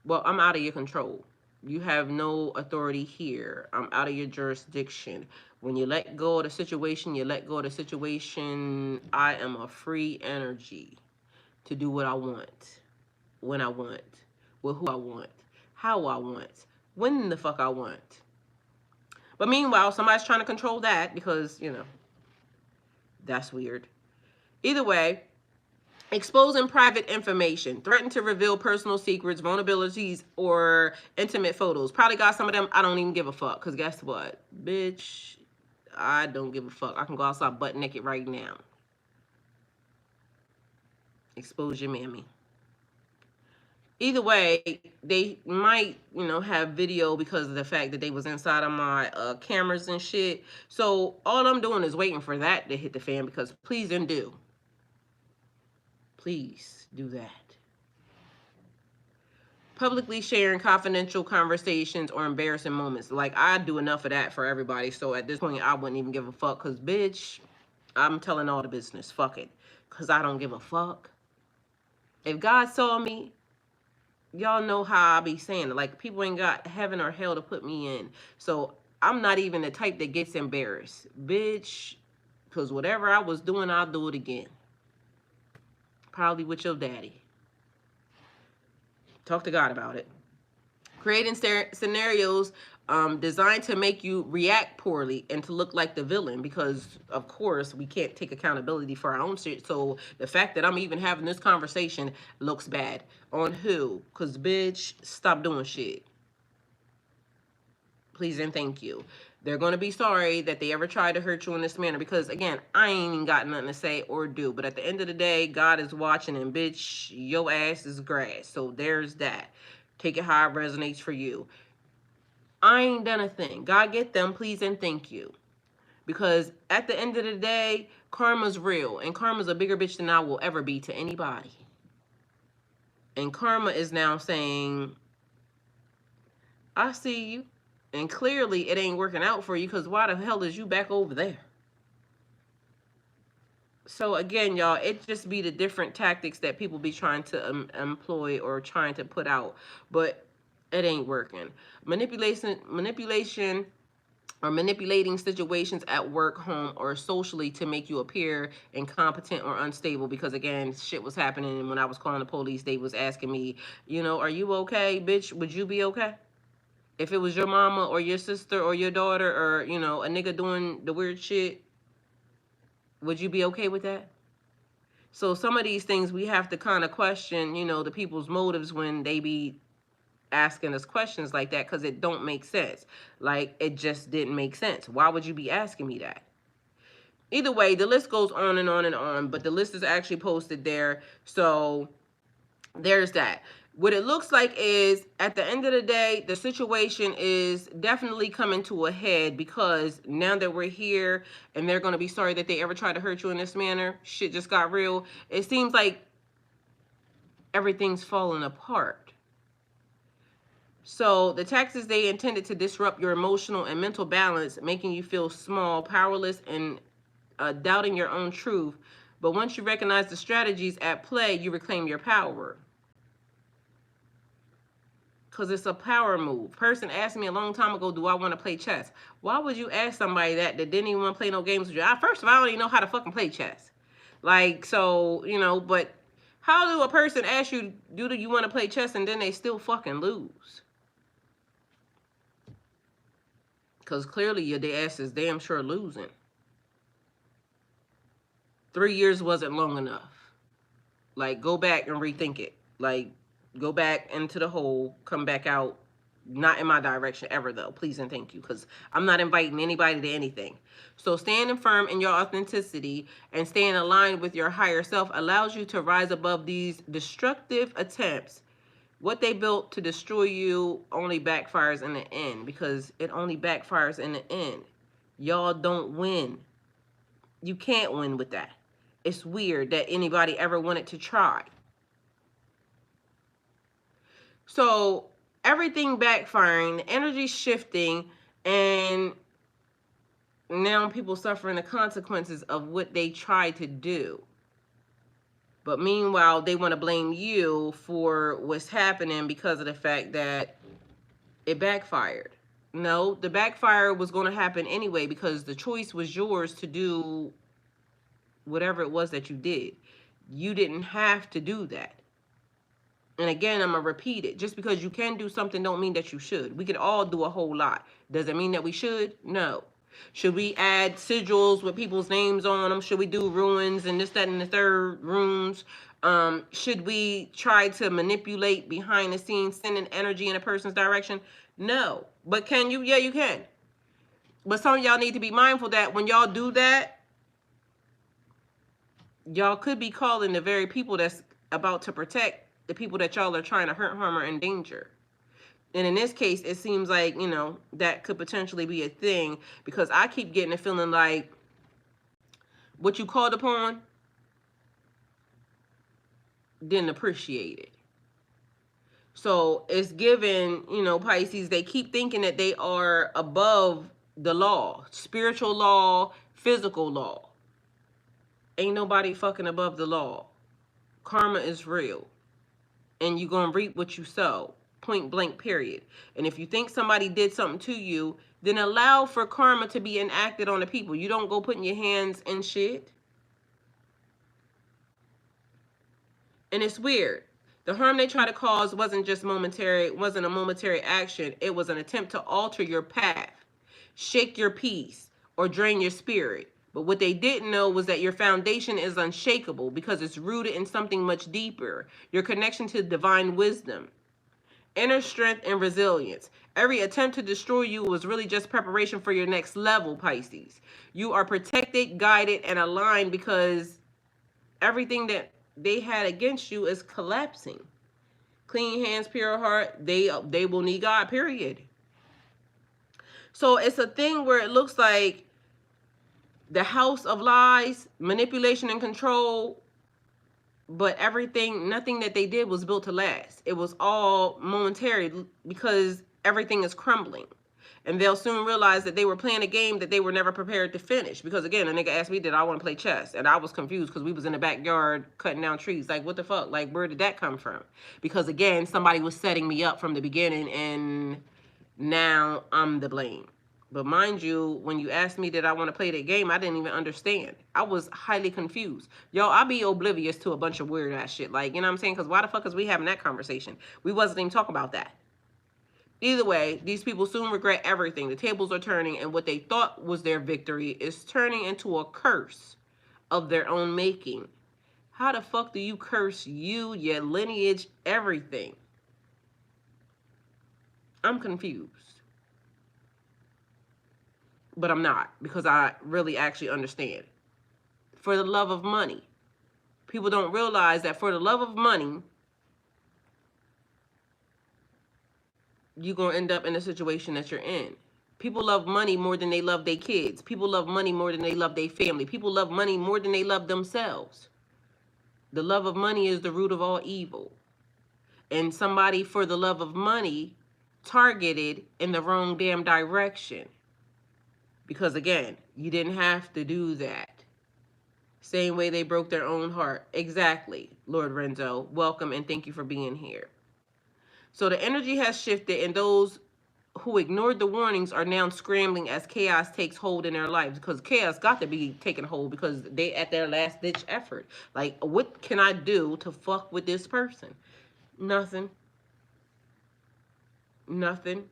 Well, I'm out of your control. You have no authority here. I'm out of your jurisdiction. When you let go of the situation, you let go of the situation. I am a free energy to do what I want, when I want, with who I want, how I want, when the fuck I want. But meanwhile, somebody's trying to control that because, you know, that's weird. Either way, exposing private information, threaten to reveal personal secrets, vulnerabilities, or intimate photos. Probably got some of them. I don't even give a fuck. Because guess what? Bitch, I don't give a fuck. I can go outside butt naked right now. Expose your mammy. Either way, they might, you know, have video because of the fact that they was inside of my cameras and shit. So all I'm doing is waiting for that to hit the fan because please and do. Please do that. Publicly sharing confidential conversations or embarrassing moments. Like, I do enough of that for everybody. So at this point, I wouldn't even give a fuck. Because, bitch, I'm telling all the business. Fuck it. Because I don't give a fuck. If God saw me, y'all know how I be saying it. Like, people ain't got heaven or hell to put me in. So I'm not even the type that gets embarrassed. Bitch, because whatever I was doing, I'll do it again. Probably with your daddy. Talk to God about it. Creating scenarios designed to make you react poorly and to look like the villain because, of course, we can't take accountability for our own shit. So the fact that I'm even having this conversation looks bad. On who? Because, bitch, stop doing shit. Please and thank you. They're going to be sorry that they ever tried to hurt you in this manner because, again, I ain't even got nothing to say or do. But at the end of the day, God is watching and, bitch, your ass is grass. So there's that. Take it how it resonates for you. I ain't done a thing. God get them, please and thank you. Because at the end of the day, karma's real. And karma's a bigger bitch than I will ever be to anybody. And karma is now saying, I see you. And clearly it ain't working out for you because why the hell is you back over there? So again, y'all, it just be the different tactics that people be trying to employ or trying to put out. But it ain't working. Manipulation or manipulating situations at work, home, or socially to make you appear incompetent or unstable. Because again, shit was happening, and when I was calling the police, they was asking me, you know, are you okay, bitch? Would you be okay? If it was your mama or your sister or your daughter or, you know, a nigga doing the weird shit, would you be okay with that? So some of these things we have to kind of question, you know, the people's motives when they be asking us questions like that because it don't make sense. Like, it just didn't make sense. Why would you be asking me that? Either way, the list goes on and on and on, but the list is actually posted there. So there's that. What it looks like is, at the end of the day, the situation is definitely coming to a head because now that we're here and they're going to be sorry that they ever tried to hurt you in this manner, shit just got real. It seems like everything's falling apart. So the taxes, they intended to disrupt your emotional and mental balance, making you feel small, powerless, and doubting your own truth. But once you recognize the strategies at play, you reclaim your power. Because it's a power move. Person asked me a long time ago, do I want to play chess? Why would you ask somebody that didn't even want to play no games with you? First of all, I don't even know how to fucking play chess. Like, so, you know, but how do a person ask you, do you want to play chess, and then they still fucking lose? Because clearly your ass is damn sure losing. 3 years wasn't long enough. Like, go back and rethink it. Like, go back into the hole, come back out. Not in my direction ever, though. Please and thank you, because I'm not inviting anybody to anything. So standing firm in your authenticity and staying aligned with your higher self allows you to rise above these destructive attempts. What they built to destroy you only backfires in the end, because it only backfires in the end. Y'all don't win. You can't win with that. It's weird that anybody ever wanted to try. So everything backfiring, the energy shifting, and now people suffering the consequences of what they tried to do. But meanwhile, they want to blame you for what's happening because of the fact that it backfired. No, the backfire was going to happen anyway, because the choice was yours to do whatever it was that you did. You didn't have to do that. And again, I'm going to repeat it. Just because you can do something don't mean that you should. We could all do a whole lot. Does it mean that we should? No. Should we add sigils with people's names on them? Should we do ruins and this, that, and the third rooms? Should we try to manipulate behind the scenes, sending energy in a person's direction? No. But can you? Yeah, you can. But some of y'all need to be mindful that when y'all do that, y'all could be calling the very people that's about to protect the people that y'all are trying to hurt, harm, or endanger. And in this case, it seems like, you know, that could potentially be a thing, because I keep getting a feeling like what you called upon didn't appreciate it. So it's given, you know, Pisces, they keep thinking that they are above the law, spiritual law, physical law. Ain't nobody fucking above the law. Karma is real. And you're going to reap what you sow. Point blank, period. And if you think somebody did something to you, then allow for karma to be enacted on the people. You don't go putting your hands in shit. And it's weird. The harm they try to cause wasn't just momentary, it wasn't a momentary action. It was an attempt to alter your path, shake your peace, or drain your spirit. But what they didn't know was that your foundation is unshakable because it's rooted in something much deeper. Your connection to divine wisdom, inner strength, and resilience. Every attempt to destroy you was really just preparation for your next level, Pisces. You are protected, guided, and aligned because everything that they had against you is collapsing. Clean hands, pure heart, they will need God, period. So it's a thing where it looks like the house of lies, manipulation, and control, but nothing that they did was built to last. It was all momentary because everything is crumbling. And they'll soon realize that they were playing a game that they were never prepared to finish. Because again, a nigga asked me, did I want to play chess? And I was confused because we was in the backyard cutting down trees. Like, what the fuck? Like, where did that come from? Because again, somebody was setting me up from the beginning, and now I'm the blame. But mind you, when you asked me did I want to play that game, I didn't even understand. I was highly confused. Yo, I be oblivious to a bunch of weird ass shit. Like, you know what I'm saying? Because why the fuck is we having that conversation? We wasn't even talking about that. Either way, these people soon regret everything. The tables are turning, and what they thought was their victory is turning into a curse of their own making. How the fuck do you curse you, your lineage, everything? I'm confused. But I'm not, because I really actually understand. For the love of money. People don't realize that for the love of money, you're going to end up in the situation that you're in. People love money more than they love their kids. People love money more than they love their family. People love money more than they love themselves. The love of money is the root of all evil. And somebody, for the love of money, targeted in the wrong damn direction. Because again, you didn't have to do that. Same way they broke their own heart. Exactly, Lord Renzo. Welcome and thank you for being here. So the energy has shifted, and those who ignored the warnings are now scrambling as chaos takes hold in their lives, because chaos got to be taking hold because they at their last ditch effort. Like, what can I do to fuck with this person? Nothing. Nothing.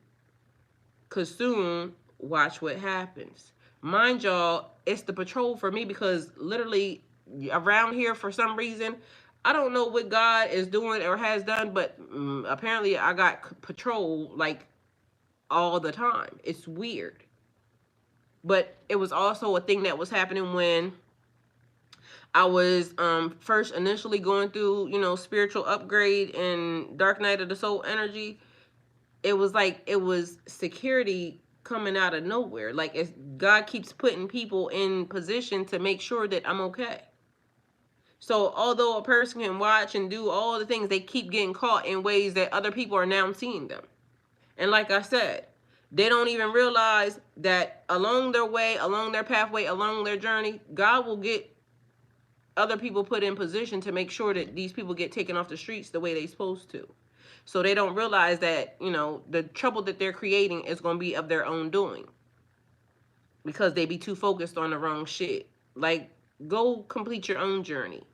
Because soon, watch what happens. Mind y'all, it's the patrol for me, because literally around here, for some reason, I don't know what God is doing or has done, but apparently I got patrol like all the time. It's weird. But it was also a thing that was happening when I was first initially going through, spiritual upgrade and Dark Night of the Soul energy. It was like it was security coming out of nowhere. Like, it's, God keeps putting people in position to make sure that I'm okay. So although a person can watch and do all the things, they keep getting caught in ways that other people are now seeing them. And like I said, they don't even realize that along their way, along their pathway, along their journey, God will get other people put in position to make sure that these people get taken off the streets the way they're supposed to. So they don't realize that, the trouble that they're creating is going to be of their own doing, because they be too focused on the wrong shit. Like, go complete your own journey.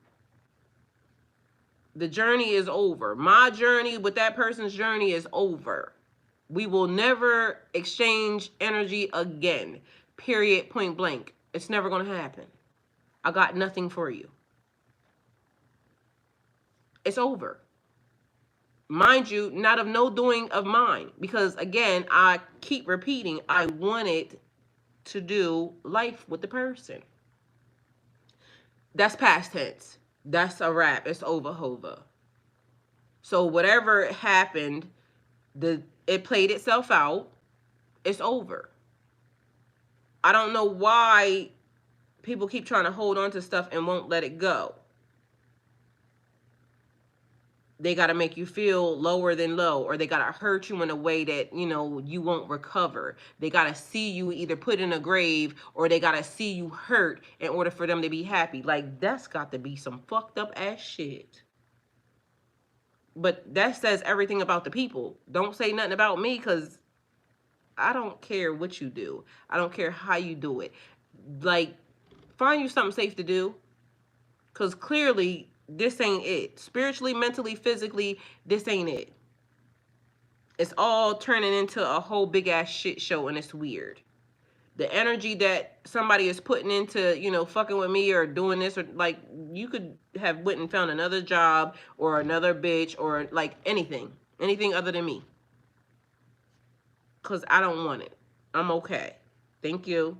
The journey is over. My journey with that person's journey is over. We will never exchange energy again. Period. Point blank. It's never going to happen. I got nothing for you. It's over. Mind you, not of no doing of mine. Because again, I keep repeating, I wanted to do life with the person. That's past tense. That's a wrap. It's over, hova. So whatever happened, it played itself out. It's over. I don't know why people keep trying to hold on to stuff and won't let it go. They got to make you feel lower than low, or they got to hurt you in a way that, you won't recover. They got to see you either put in a grave, or they got to see you hurt in order for them to be happy. Like, that's got to be some fucked up ass shit. But that says everything about the people. Don't say nothing about me, because I don't care what you do. I don't care how you do it. Like, find you something safe to do, because clearly this ain't it. Spiritually, mentally, physically, this ain't it. It's all turning into a whole big ass shit show, and it's weird. The energy that somebody is putting into, fucking with me or doing this, or like, you could have went and found another job or another bitch or like anything other than me. Because I don't want it. I'm okay. Thank you.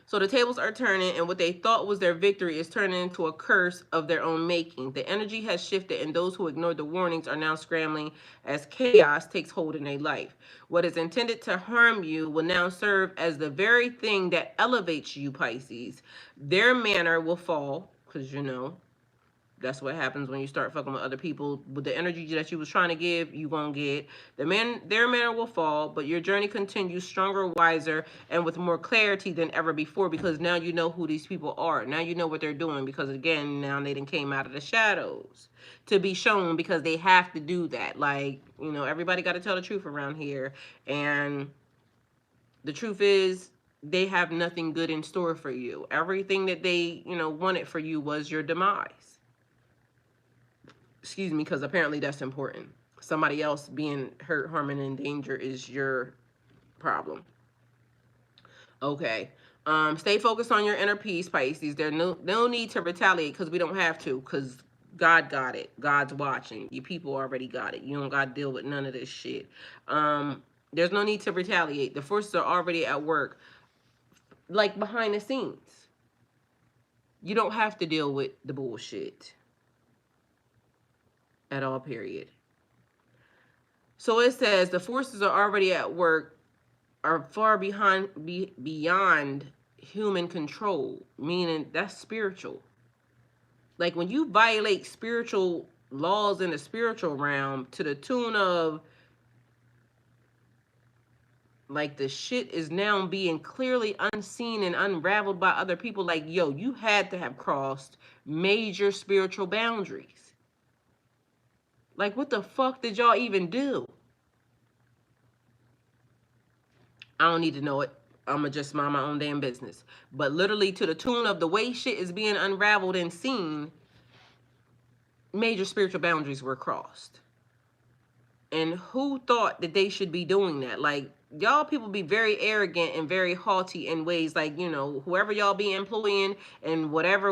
So the tables are turning, and what they thought was their victory is turning into a curse of their own making. The energy has shifted, and those who ignored the warnings are now scrambling as chaos takes hold in their life. What is intended to harm you will now serve as the very thing that elevates you, Pisces. Their manor will fall, because that's what happens when you start fucking with other people. With the energy that you was trying to give, you won't get. Their manner will fall, but your journey continues stronger, wiser, and with more clarity than ever before, because now you know who these people are. Now you know what they're doing, because again, now they done came out of the shadows to be shown, because they have to do that. Like, everybody got to tell the truth around here. And the truth is, they have nothing good in store for you. Everything that they, wanted for you was your demise. Excuse me, because apparently that's important. Somebody else being hurt, harm, and in danger is your problem. Okay. Stay focused on your inner peace, Pisces. There's no need to retaliate, because we don't have to, because God got it. God's watching. You people already got it. You don't got to deal with none of this shit. There's no need to retaliate. The forces are already at work, like behind the scenes. You don't have to deal with the bullshit at all, period. So it says the forces are already at work, are far beyond human control, meaning that's spiritual. Like, when you violate spiritual laws in the spiritual realm to the tune of Like, the shit is now being clearly unseen and unraveled by other people. Like, yo, you had to have crossed major spiritual boundaries. Like, what the fuck did y'all even do? I don't need to know it. I'ma just mind my own damn business. But literally, to the tune of the way shit is being unraveled and seen, major spiritual boundaries were crossed. And who thought that they should be doing that? Like, y'all people be very arrogant and very haughty in ways, like, you know, whoever y'all be employing and whatever,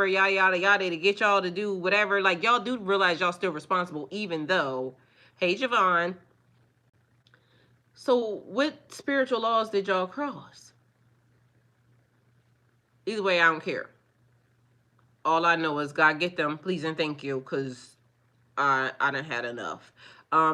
yada, yada, yada, to get y'all to do whatever. Like, y'all do realize y'all still responsible, even though, hey, Javon, so what spiritual laws did y'all cross? Either way, I don't care. All I know is God get them, please and thank you, because I done had enough.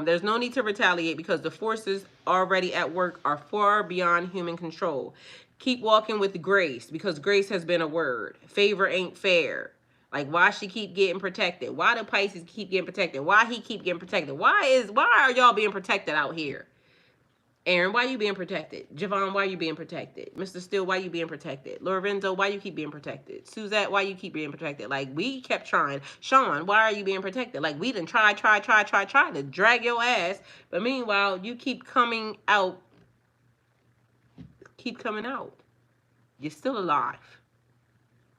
There's no need to retaliate because the forces already at work are far beyond human control. Keep walking with grace because grace has been a word. Favor ain't fair. Like, why she keep getting protected? Why do Pisces keep getting protected? Why he keep getting protected? Why are y'all being protected out here? Aaron, why you being protected? Javon, why you being protected? Mr. Steele, why you being protected? Lorenzo, why you keep being protected? Suzette, why you keep being protected? Like, we kept trying. Sean, why are you being protected? Like, we done try to drag your ass. But meanwhile, you keep coming out. Keep coming out. You're still alive.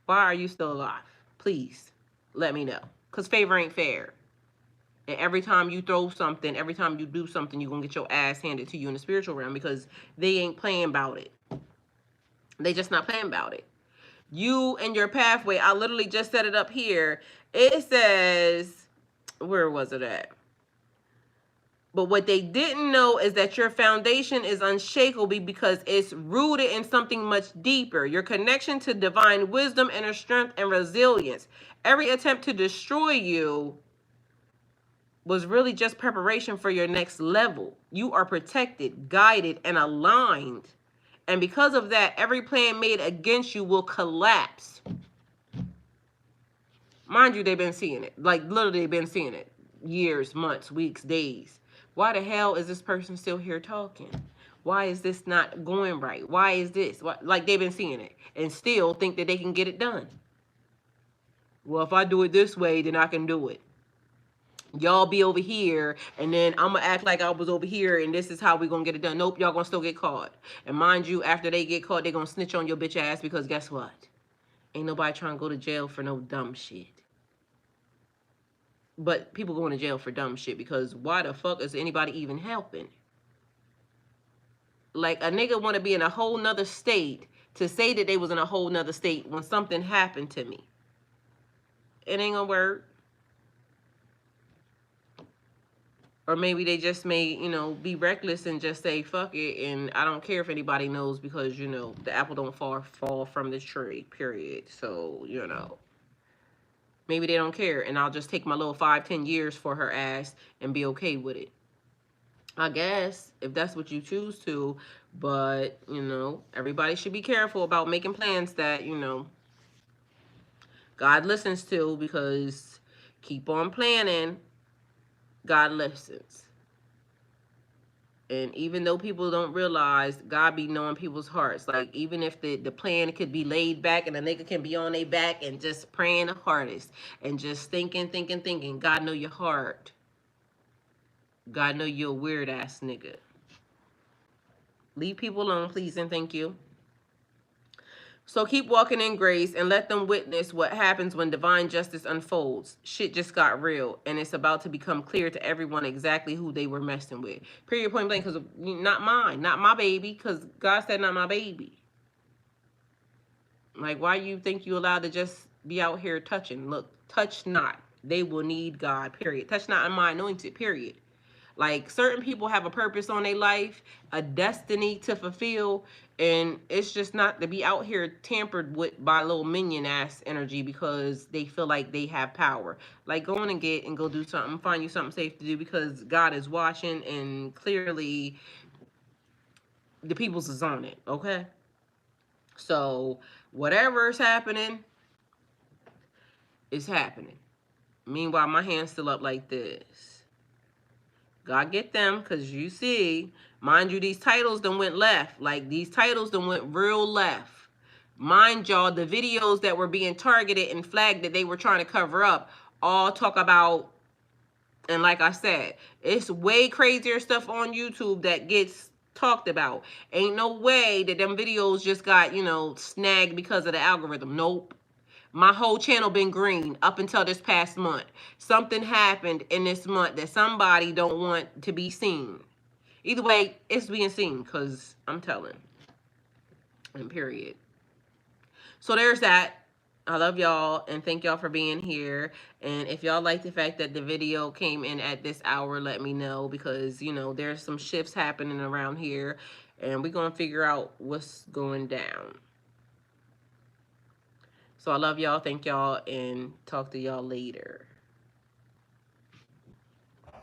Why are you still alive? Please, let me know. Because favor ain't fair. And every time you throw something, every time you do something, you're going to get your ass handed to you in the spiritual realm because they ain't playing about it. They just not playing about it. You and your pathway, I literally just set it up here. It says, where was it at? But what they didn't know is that your foundation is unshakable because it's rooted in something much deeper. Your connection to divine wisdom, inner strength, and resilience. Every attempt to destroy you was really just preparation for your next level. You are protected, guided, and aligned. And because of that, every plan made against you will collapse. Mind you, they've been seeing it. Like, literally, they've been seeing it. Years, months, weeks, days. Why the hell is this person still here talking? Why is this not going right? Why is this? Like, they've been seeing it. And still think that they can get it done. Well, if I do it this way, then I can do it. Y'all be over here, and then I'm gonna act like I was over here, and this is how we gonna get it done. Nope, y'all gonna still get caught. And mind you, after they get caught, they gonna snitch on your bitch ass because guess what? Ain't nobody trying to go to jail for no dumb shit. But people going to jail for dumb shit because why the fuck is anybody even helping? Like, a nigga want to be in a whole nother state to say that they was in a whole nother state when something happened to me. It ain't gonna work. Or maybe they just may, you know, be reckless and just say, fuck it, and I don't care if anybody knows because, you know, the apple don't fall from the tree, period. So, you know, maybe they don't care, and I'll just take my little 5-10 years for her ass and be okay with it. I guess, if that's what you choose to, but, you know, everybody should be careful about making plans that, you know, God listens to, because keep on planning, God listens. And even though people don't realize, God be knowing people's hearts. Like, even if the plan could be laid back and a nigga can be on their back and just praying the hardest and just thinking, God know your heart. God know you're a weird ass nigga. Leave people alone, please and thank you. So keep walking in grace and let them witness what happens when divine justice unfolds. Shit just got real, and it's about to become clear to everyone exactly who they were messing with. Period, point blank, because not mine, not my baby, because God said not my baby. Like, why you think you allowed to just be out here touching? Look, touch not. They will need God, period. Touch not on my anointed, period. Like, certain people have a purpose on their life, a destiny to fulfill, and it's just not to be out here tampered with by little minion ass energy because they feel like they have power. Like, go on and go do something, find you something safe to do because God is watching, and clearly the people's is on it, okay? So whatever's happening is happening. Meanwhile, my hand's still up like this. God get them, because you see, mind you, these titles done went left. Like, these titles done went real left. Mind y'all, the videos that were being targeted and flagged that they were trying to cover up all talk about, and like I said, it's way crazier stuff on YouTube that gets talked about. Ain't no way that them videos just got, you know, snagged because of the algorithm. Nope. My whole channel been green up until this past month. Something happened in this month that somebody don't want to be seen. Either way, it's being seen, because I'm telling. And period. So there's that. I love y'all and thank y'all for being here. And if y'all like the fact that the video came in at this hour, let me know, because, you know, there's some shifts happening around here and we're going to figure out what's going down. So I love y'all. Thank y'all and talk to y'all later.